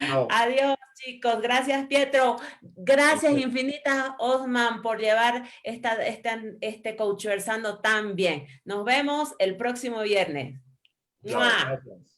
Chao. Adiós, chicos. Gracias, Pietro. Gracias infinitas, Osman, por llevar este Coachversando tan bien. Nos vemos el próximo viernes. Chao. ¡Mua! Gracias.